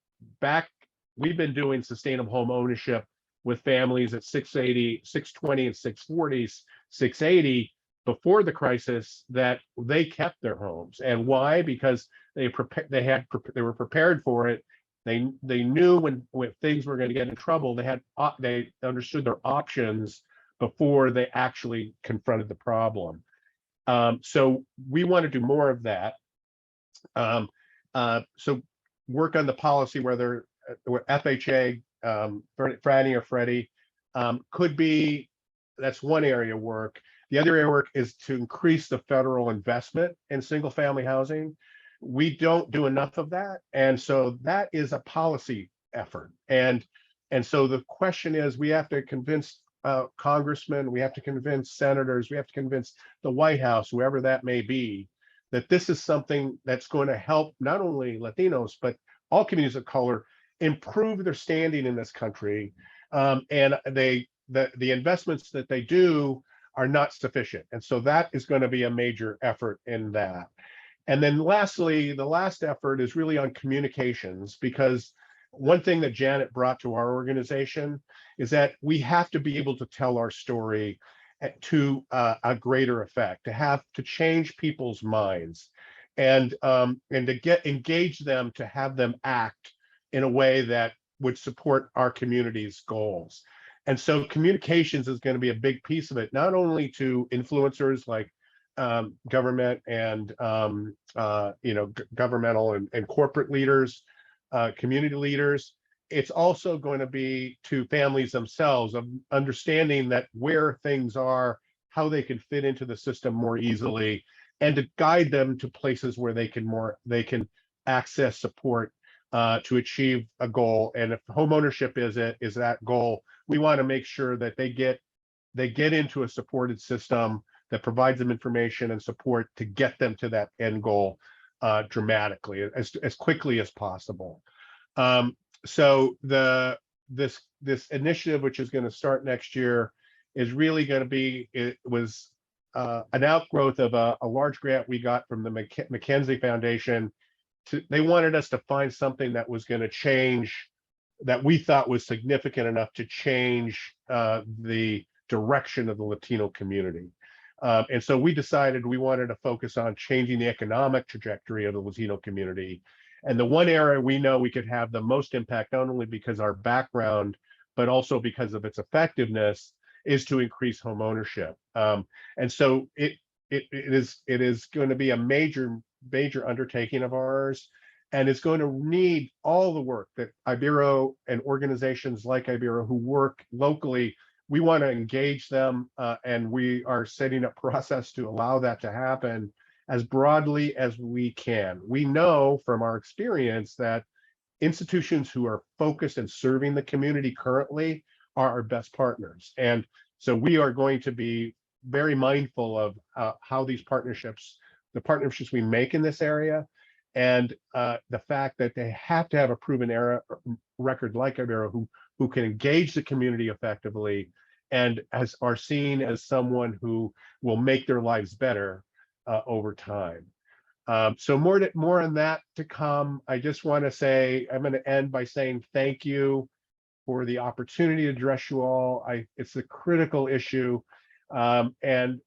we've been doing sustainable home ownership with families at 680, 620, and 640, 680 before the crisis, that they kept their homes. And why? Because they were prepared for it. They knew when things were going to get in trouble. They understood their options before they actually confronted the problem. So we want to do more of that. So work on the policy, whether FHA, Fannie or Freddie, that's one area of work. The other area of work is to increase the federal investment in single family housing. We don't do enough of that. And so that is a policy effort. And so the question is, we have to convince congressmen, we have to convince senators, we have to convince the White House, whoever that may be, that this is something that's going to help not only Latinos, but all communities of color improve their standing in this country. And the investments that they do are not sufficient. And so that is going to be a major effort in that. And then lastly, the last effort is really on communications, because one thing that Janet brought to our organization is that we have to be able to tell our story to a greater effect, to change people's minds, and to engage them, to have them act in a way that would support our community's goals. And so communications is going to be a big piece of it, not only to influencers like government and governmental and corporate leaders, community leaders. It's also going to be to families themselves, of understanding that where things are, how they can fit into the system more easily, and to guide them to places where they can access support to achieve a goal. And if homeownership is that goal, we want to make sure that they get into a supported system that provides them information and support to get them to that end goal dramatically, as quickly as possible. So this initiative, which is going to start next year, is really going to be, it was an outgrowth of a large grant we got from the McKinsey Foundation. They wanted us to find something that was going to change, that we thought was significant enough to change the direction of the Latino community. And so we decided we wanted to focus on changing the economic trajectory of the Latino community. And the one area we know we could have the most impact, not only because of our background, but also because of its effectiveness, is to increase home ownership. And so it is going to be a major undertaking of ours, and it's going to need all the work that Ibero and organizations like Ibero who work locally. We want to engage them, and we are setting up process to allow that to happen. as broadly as we can. We know from our experience that institutions who are focused and serving the community currently are our best partners. And so we are going to be very mindful of how these partnerships, the partnerships we make in this area, and the fact that they have to have a proven record like Ibero who can engage the community effectively and are seen as someone who will make their lives better over time. So more on that to come. I just want to say, I'm going to end by saying thank you for the opportunity to address you all. It's a critical issue. And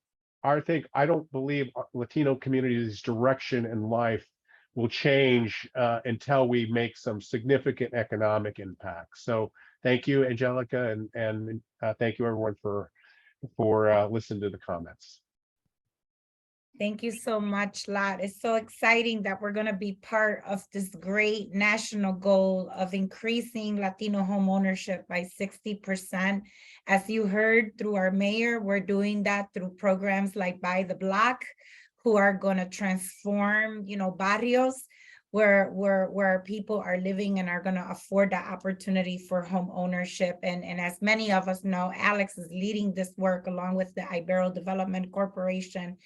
I don't believe Latino community's direction in life will change until we make some significant economic impact. So thank you, Angelica, and thank you everyone for listening to the comments. Thank you so much, Lat. It's so exciting that we're going to be part of this great national goal of increasing Latino home ownership by 60%. As you heard through our mayor, we're doing that through programs like Buy the Block, who are going to transform, barrios where people are living and are going to afford that opportunity for home ownership. And as many of us know, Alex is leading this work along with the Ibero Development Corporation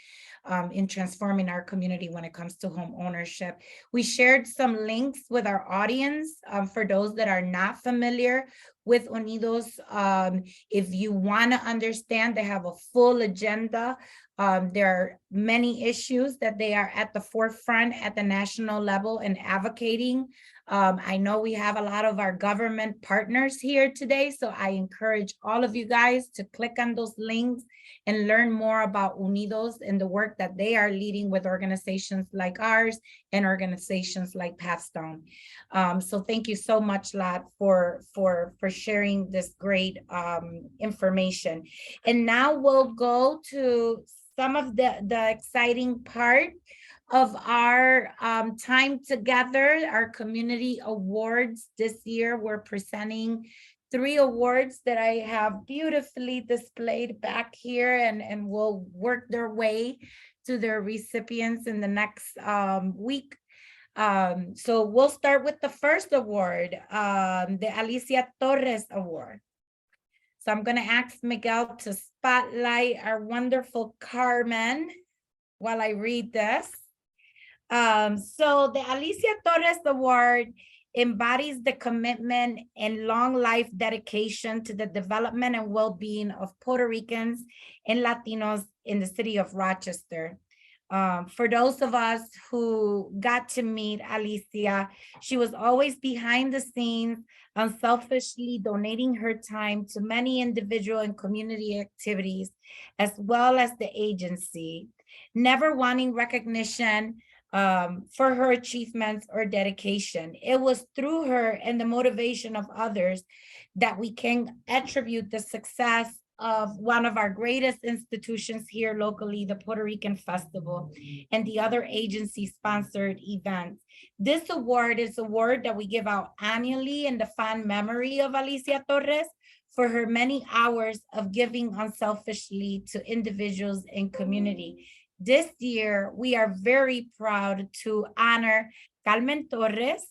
in transforming our community when it comes to home ownership. We shared some links with our audience for those that are not familiar with Unidos. If you want to understand, they have a full agenda. There are many issues that they are at the forefront at the national level and advocating. I know we have a lot of our government partners here today, so I encourage all of you guys to click on those links and learn more about Unidos and the work that they are leading with organizations like ours and organizations like Pathstone. So thank you so much, Lat, for sharing this great information. And now we'll go to some of the exciting part of our time together, our community awards. This year, we're presenting 3 awards that I have beautifully displayed back here and will work their way to their recipients in the next week. So we'll start with the first award, the Alicia Torres Award. So I'm going to ask Miguel to spotlight our wonderful Carmen while I read this. So the Alicia Torres Award embodies the commitment and long life dedication to the development and well-being of Puerto Ricans and Latinos in the city of Rochester. For those of us who got to meet Alicia, she was always behind the scenes, unselfishly donating her time to many individual and community activities, as well as the agency, never wanting recognition for her achievements or dedication. It was through her and the motivation of others that we can attribute the success of one of our greatest institutions here locally, the Puerto Rican Festival, and the other agency-sponsored events. This award is an award that we give out annually in the fond memory of Alicia Torres for her many hours of giving unselfishly to individuals and community. This year, we are very proud to honor Carmen Torres.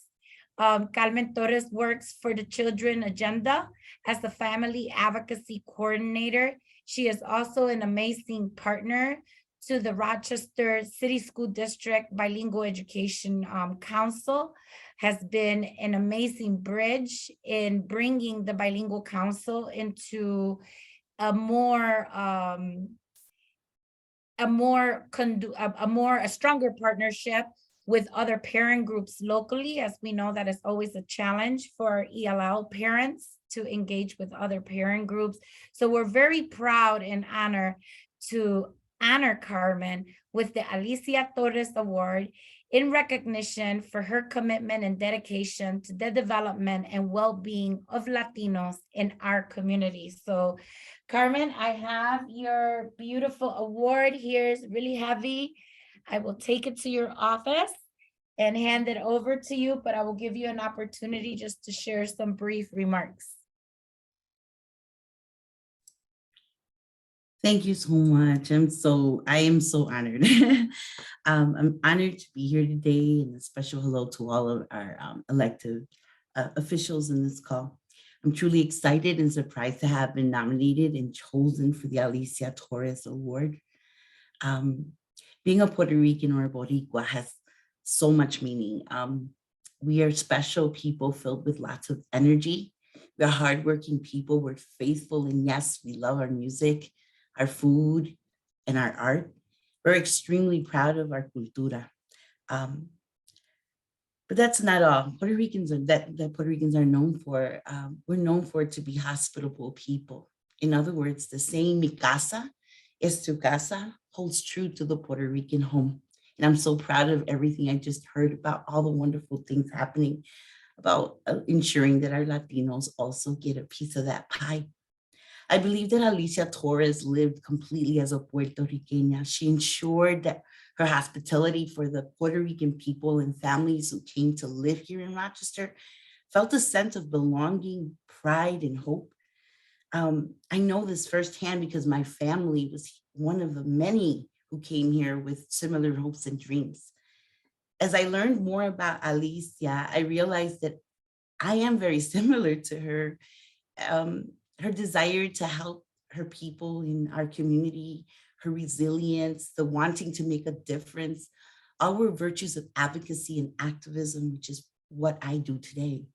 Carmen Torres works for the Children Agenda as the Family Advocacy Coordinator. She is also an amazing partner to the Rochester City School District Bilingual Education Council, has been an amazing bridge in bringing the Bilingual Council into a stronger partnership with other parent groups locally, as we know that is always a challenge for ELL parents to engage with other parent groups. So we're very proud and honored to honor Carmen with the Alicia Torres Award in recognition for her commitment and dedication to the development and well-being of Latinos in our community. So Carmen, I have your beautiful award here. It's really heavy. I will take it to your office and hand it over to you, but I will give you an opportunity just to share some brief remarks. Thank you so much. I am so honored. I'm honored to be here today, and a special hello to all of our elected officials in this call. I'm truly excited and surprised to have been nominated and chosen for the Alicia Torres Award. Being a Puerto Rican or a Boricua has so much meaning. We are special people filled with lots of energy. We're hardworking people. We're faithful, and yes, we love our music, our food, and our art. We're extremely proud of our cultura. But that's not all. Puerto Ricans are that Puerto Ricans are known for. We're known for to be hospitable people. In other words, the saying "Mi casa es tu casa" holds true to the Puerto Rican home. And I'm so proud of everything I just heard about all the wonderful things happening about ensuring that our Latinos also get a piece of that pie. I believe that Alicia Torres lived completely as a Puerto Riqueña. She ensured that her hospitality for the Puerto Rican people and families who came to live here in Rochester felt a sense of belonging, pride, and hope. I know this firsthand because my family was one of the many who came here with similar hopes and dreams. As I learned more about Alicia, I realized that I am very similar to her. Her desire to help her people in our community, her resilience, the wanting to make a difference, all were virtues of advocacy and activism, which is what I do today.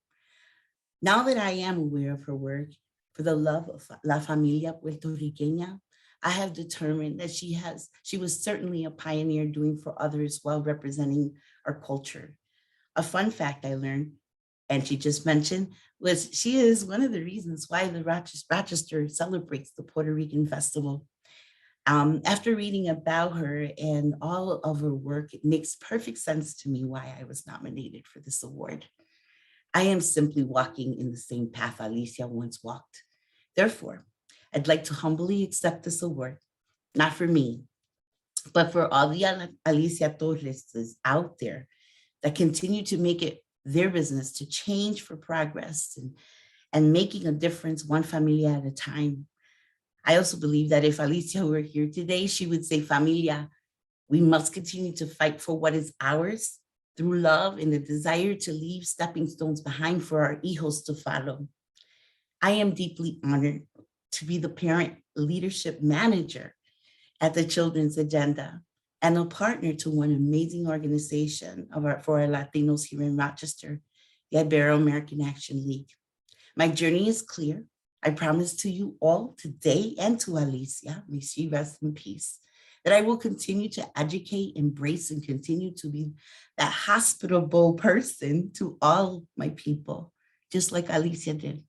Now that I am aware of her work, for the love of La Familia Puerto Riqueña, I have determined that she was certainly a pioneer doing for others while representing our culture. A fun fact I learned, and she just mentioned, was she is one of the reasons why the Rochester celebrates the Puerto Rican Festival. After reading about her and all of her work, it makes perfect sense to me why I was nominated for this award. I am simply walking in the same path Alicia once walked. Therefore, I'd like to humbly accept this award, not for me, but for all the Alicia Torres out there that continue to make it their business to change for progress and making a difference one familia at a time. I also believe that if Alicia were here today, she would say, familia, we must continue to fight for what is ours through love and the desire to leave stepping stones behind for our hijos to follow. I am deeply honored to be the parent leadership manager at the Children's Agenda and a partner to one amazing organization for our Latinos here in Rochester, the Ibero-American Action League. My journey is clear. I promise to you all today and to Alicia, may she rest in peace, that I will continue to educate, embrace, and continue to be that hospitable person to all my people, just like Alicia did.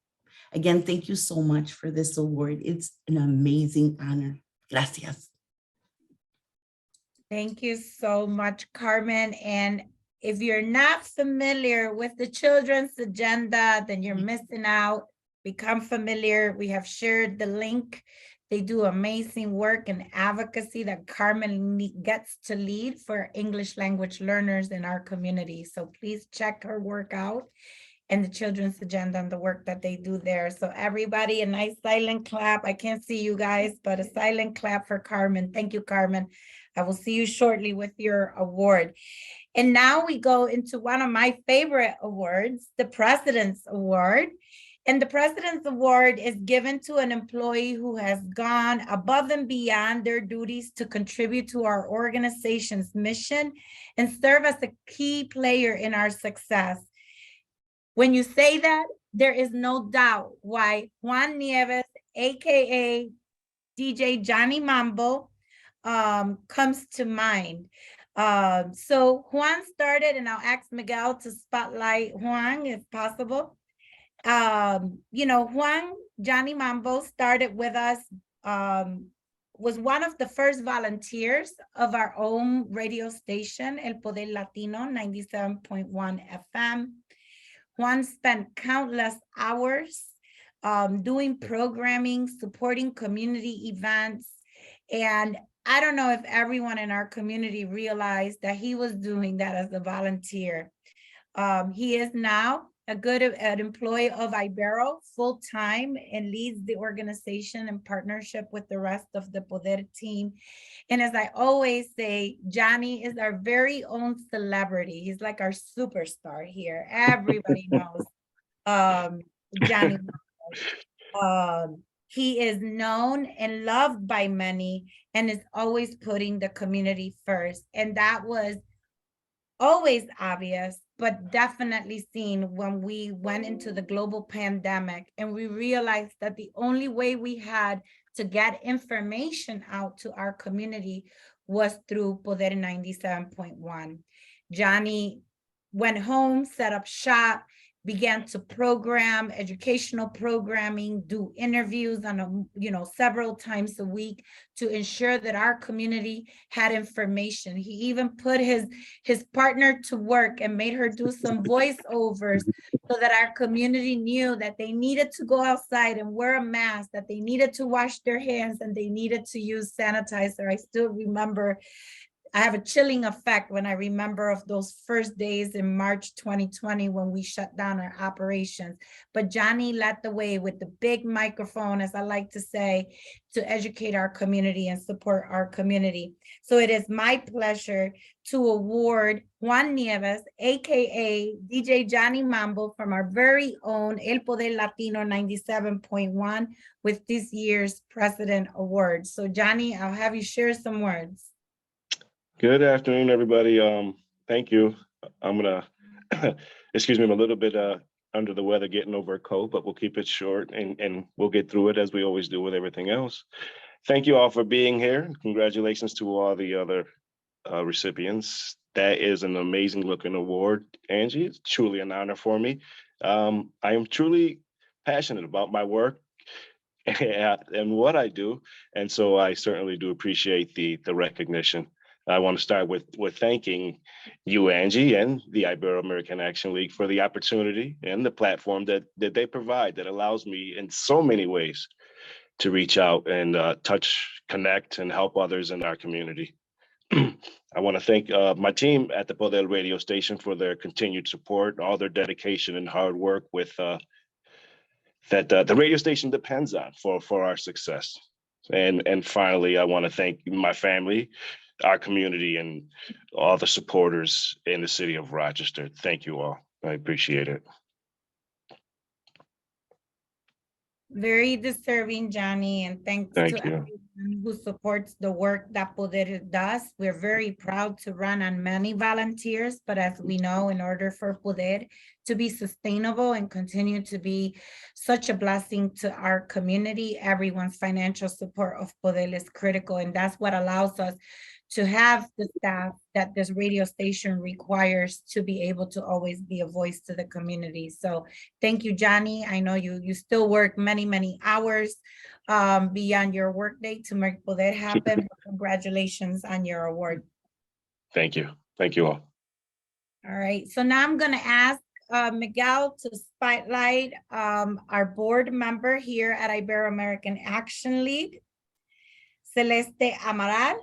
Again, thank you so much for this award. It's an amazing honor. Gracias. Thank you so much, Carmen. And if you're not familiar with the Children's Agenda, then you're missing out. Become familiar. We have shared the link. They do amazing work and advocacy that Carmen gets to lead for English language learners in our community. So please check her work out and the Children's Agenda and the work that they do there. So everybody, a nice silent clap. I can't see you guys, but a silent clap for Carmen. Thank you, Carmen. I will see you shortly with your award. And now we go into one of my favorite awards, the President's Award. And the President's Award is given to an employee who has gone above and beyond their duties to contribute to our organization's mission and serve as a key player in our success. When you say that, there is no doubt why Juan Nieves, AKA DJ Johnny Mambo, comes to mind. So Juan started, and I'll ask Miguel to spotlight Juan if possible. Juan Johnny Mambo started with us, was one of the first volunteers of our own radio station, El Poder Latino 97.1 FM. Juan spent countless hours doing programming, supporting community events. And I don't know if everyone in our community realized that he was doing that as a volunteer. He is now an employee of Ibero full-time and leads the organization in partnership with the rest of the Poder team. And as I always say, Johnny is our very own celebrity. He's like our superstar here. Everybody knows Johnny. He is known and loved by many and is always putting the community first. And that was always obvious, but definitely seen when we went into the global pandemic and we realized that the only way we had to get information out to our community was through Poder 97.1. Johnny went home, set up shop, began to program educational programming, do interviews on several times a week to ensure that our community had information. He even put his partner to work and made her do some voiceovers so that our community knew that they needed to go outside and wear a mask, that they needed to wash their hands, and they needed to use sanitizer. I still remember, I have a chilling effect when I remember of those first days in March 2020 when we shut down our operations. But Johnny led the way with the big microphone, as I like to say, to educate our community and support our community. So it is my pleasure to award Juan Nieves, AKA DJ Johnny Mambo, from our very own El Poder Latino 97.1 with this year's President Award. So Johnny, I'll have you share some words. Good afternoon, everybody. Thank you. I'm gonna, excuse me, I'm a little bit under the weather getting over a cold, but we'll keep it short and we'll get through it as we always do with everything else. Thank you all for being here. Congratulations to all the other recipients. That is an amazing looking award, Angie. It's truly an honor for me. I am truly passionate about my work and what I do. And so I certainly do appreciate the recognition. I want to start with thanking you, Angie, and the Ibero-American Action League for the opportunity and the platform that they provide that allows me in so many ways to reach out and touch, connect, and help others in our community. I want to thank my team at the Poder radio station for their continued support, all their dedication and hard work with that the radio station depends on for our success. And finally, I want to thank my family, our community, and all the supporters in the city of Rochester. Thank you all. I appreciate it. Very deserving, Johnny, and thanks Thank to you. everyone who supports the work that Poder does. We're very proud to run on many volunteers, but as we know, in order for Poder to be sustainable and continue to be such a blessing to our community, everyone's financial support of Poder is critical, and that's what allows us to have the staff that this radio station requires to be able to always be a voice to the community. So thank you, Johnny. I know you still work many, many hours beyond your workday to make Poder happen. Congratulations on your award. Thank you. Thank you all. All right, so now I'm gonna ask Miguel to spotlight our board member here at Ibero-American Action League, Celeste Amaral.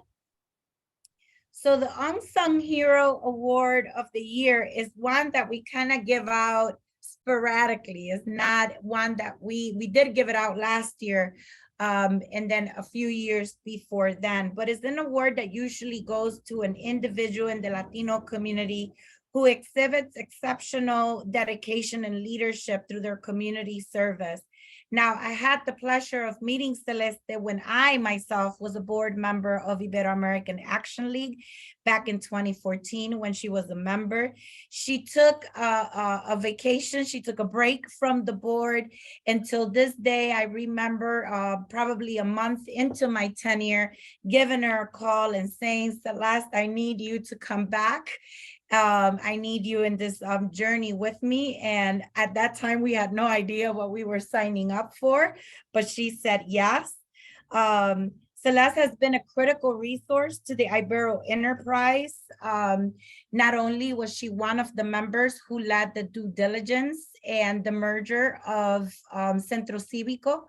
So the Unsung Hero Award of the Year is one that we kind of give out sporadically. It's not one that we did give it out last year and then a few years before then, but it's an award that usually goes to an individual in the Latino community who exhibits exceptional dedication and leadership through their community service. Now, I had the pleasure of meeting Celeste when I myself was a board member of Ibero-American Action League back in 2014 when she was a member. She took a vacation, she took a break from the board until this day. I remember probably a month into my tenure, giving her a call and saying, Celeste, I need you to come back. I need you in this journey with me. And at that time, we had no idea what we were signing up for, but she said yes. Celeste has been a critical resource to the Ibero enterprise. Not only was she one of the members who led the due diligence and the merger of Centro Cívico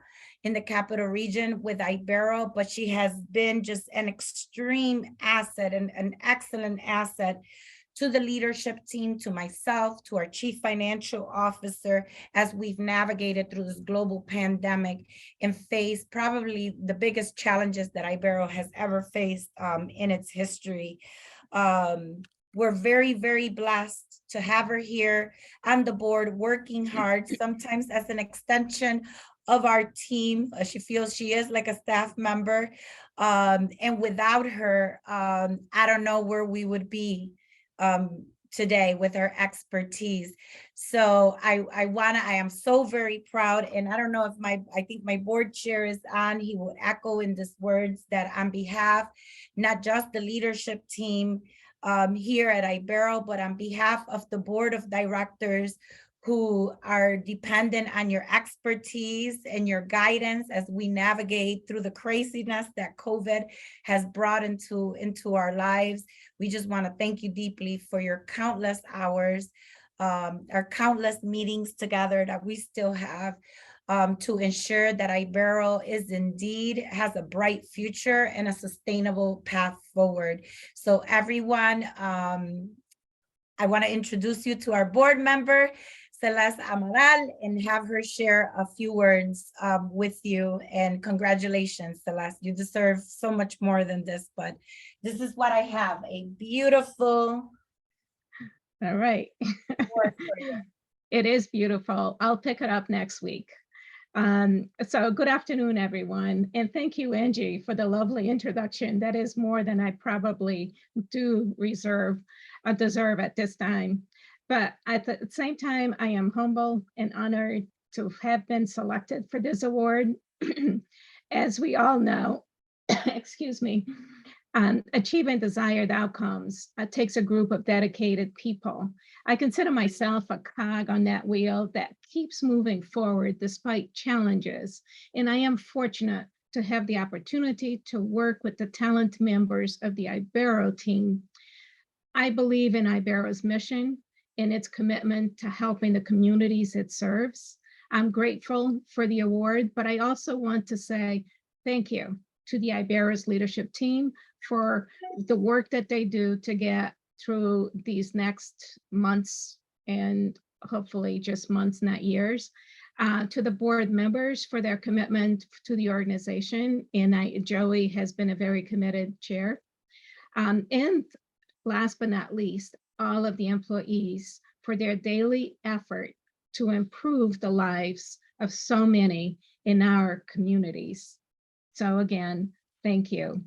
in the capital region with Ibero, but she has been just an extreme asset and an excellent asset to the leadership team, to myself, to our Chief Financial Officer, as we've navigated through this global pandemic and faced probably the biggest challenges that Ibero has ever faced in its history. We're very, very blessed to have her here on the board, working hard, sometimes as an extension of our team. She feels she is like a staff member. And without her, I don't know where we would be today with her expertise. So I am so very proud, and I don't know if I think my board chair is on, he will echo in these words that on behalf, not just the leadership team here at Ibero, but on behalf of the board of directors who are dependent on your expertise and your guidance as we navigate through the craziness that COVID has brought into our lives. We just want to thank you deeply for your countless hours, our countless meetings together that we still have to ensure that Ibero has a bright future and a sustainable path forward. So everyone, I want to introduce you to our board member, Celeste Amaral, and have her share a few words with you. And congratulations, Celeste. You deserve so much more than this, but this is what I have, a beautiful. All right. It is beautiful. I'll pick it up next week. So good afternoon, everyone. And thank you, Angie, for the lovely introduction. That is more than I probably do deserve at this time. But at the same time, I am humble and honored to have been selected for this award. As we all know, excuse me, achieving desired outcomes takes a group of dedicated people. I consider myself a cog on that wheel that keeps moving forward despite challenges. And I am fortunate to have the opportunity to work with the talented members of the Ibero team. I believe in Ibero's mission and its commitment to helping the communities it serves. I'm grateful for the award, but I also want to say thank you to the Ibero's leadership team for the work that they do to get through these next months, and hopefully just months, not years. To the board members for their commitment to the organization, and Joey has been a very committed chair. And last but not least, all of the employees for their daily effort to improve the lives of so many in our communities. So again, thank you.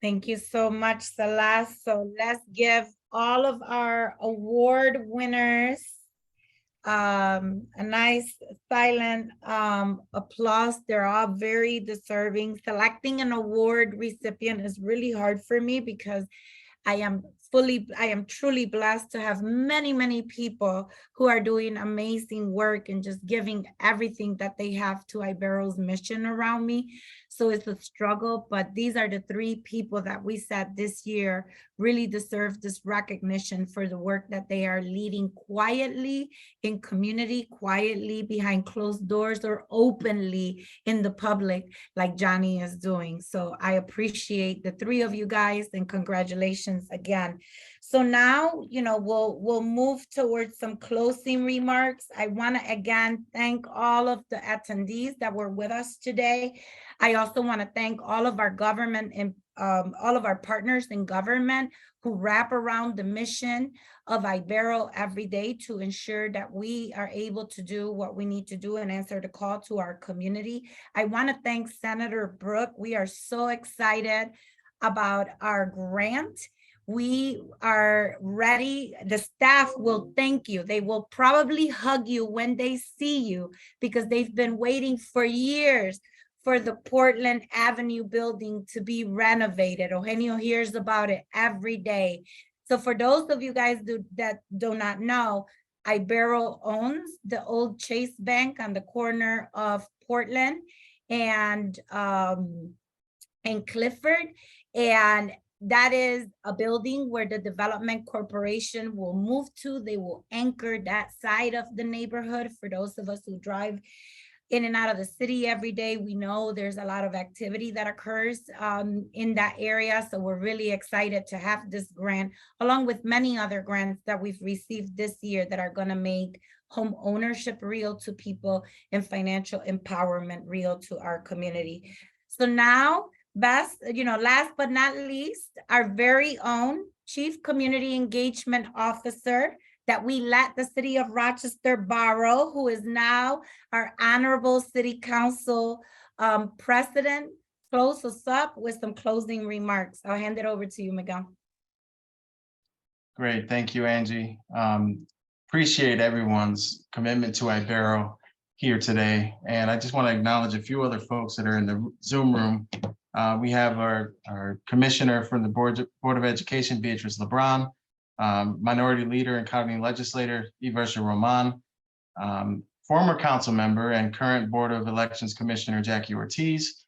Thank you so much, Celeste. So let's give all of our award winners a nice silent applause. They're all very deserving. Selecting an award recipient is really hard for me because I am truly blessed to have many, many people who are doing amazing work and just giving everything that they have to Ibero's mission around me. So it's a struggle, but these are the three people that we said this year really deserve this recognition for the work that they are leading quietly in community, quietly behind closed doors, or openly in the public like Johnny is doing. So I appreciate the three of you guys, and congratulations again. So now, we'll move towards some closing remarks. I want to again thank all of the attendees that were with us today. I also want to thank all of our government and all of our partners in government who wrap around the mission of Ibero every day to ensure that we are able to do what we need to do and answer the call to our community. I want to thank Senator Brooke. We are so excited about our grant. We are ready. The staff will thank you. They will probably hug you when they see you because they've been waiting for years for the Portland Avenue building to be renovated. Eugenio hears about it every day. So for those of you guys that do not know, Ibero owns the old Chase Bank on the corner of Portland and Clifford. And that is a building where the Development Corporation will move to. They will anchor that side of the neighborhood for those of us who drive in and out of the city every day. We know there's a lot of activity that occurs in that area. So we're really excited to have this grant, along with many other grants that we've received this year that are going to make home ownership real to people and financial empowerment real to our community. So now, last but not least, our very own Chief Community Engagement Officer that we let the city of Rochester borrow, who is now our Honorable City Council President, close us up with some closing remarks. I'll hand it over to you, Miguel. Great, thank you, Angie. Appreciate everyone's commitment to Ibero here today. And I just want to acknowledge a few other folks that are in the Zoom room. We have our commissioner from the Board of Education, Beatrice LeBron, minority leader and county legislator, Iversa Roman, former council member and current Board of Elections Commissioner, Jackie Ortiz,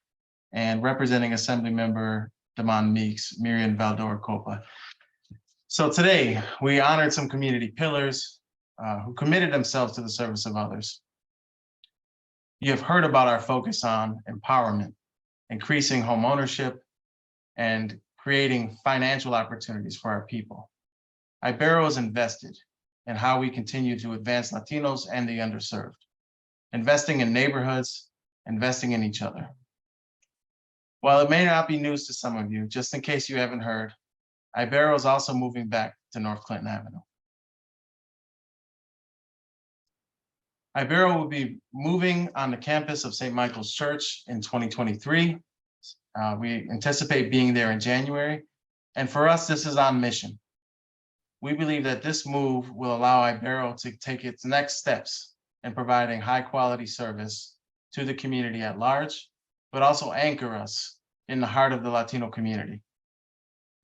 and representing Assembly Member Damon Meeks, Miriam Valdor Copa. So today, we honored some community pillars who committed themselves to the service of others. You have heard about our focus on empowerment, increasing home ownership, and creating financial opportunities for our people. Ibero is invested in how we continue to advance Latinos and the underserved, investing in neighborhoods, investing in each other. While it may not be news to some of you, just in case you haven't heard, Ibero is also moving back to North Clinton Avenue. Ibero will be moving on the campus of St. Michael's Church in 2023. We anticipate being there in January. And for us, this is on mission. We believe that this move will allow Ibero to take its next steps in providing high quality service to the community at large, but also anchor us in the heart of the Latino community.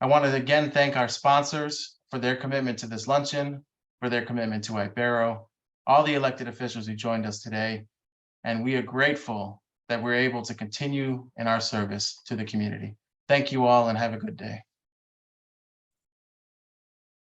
I want to again thank our sponsors for their commitment to this luncheon, for their commitment to Ibero, all the elected officials who joined us today, and we are grateful that we're able to continue in our service to the community. Thank you all and have a good day.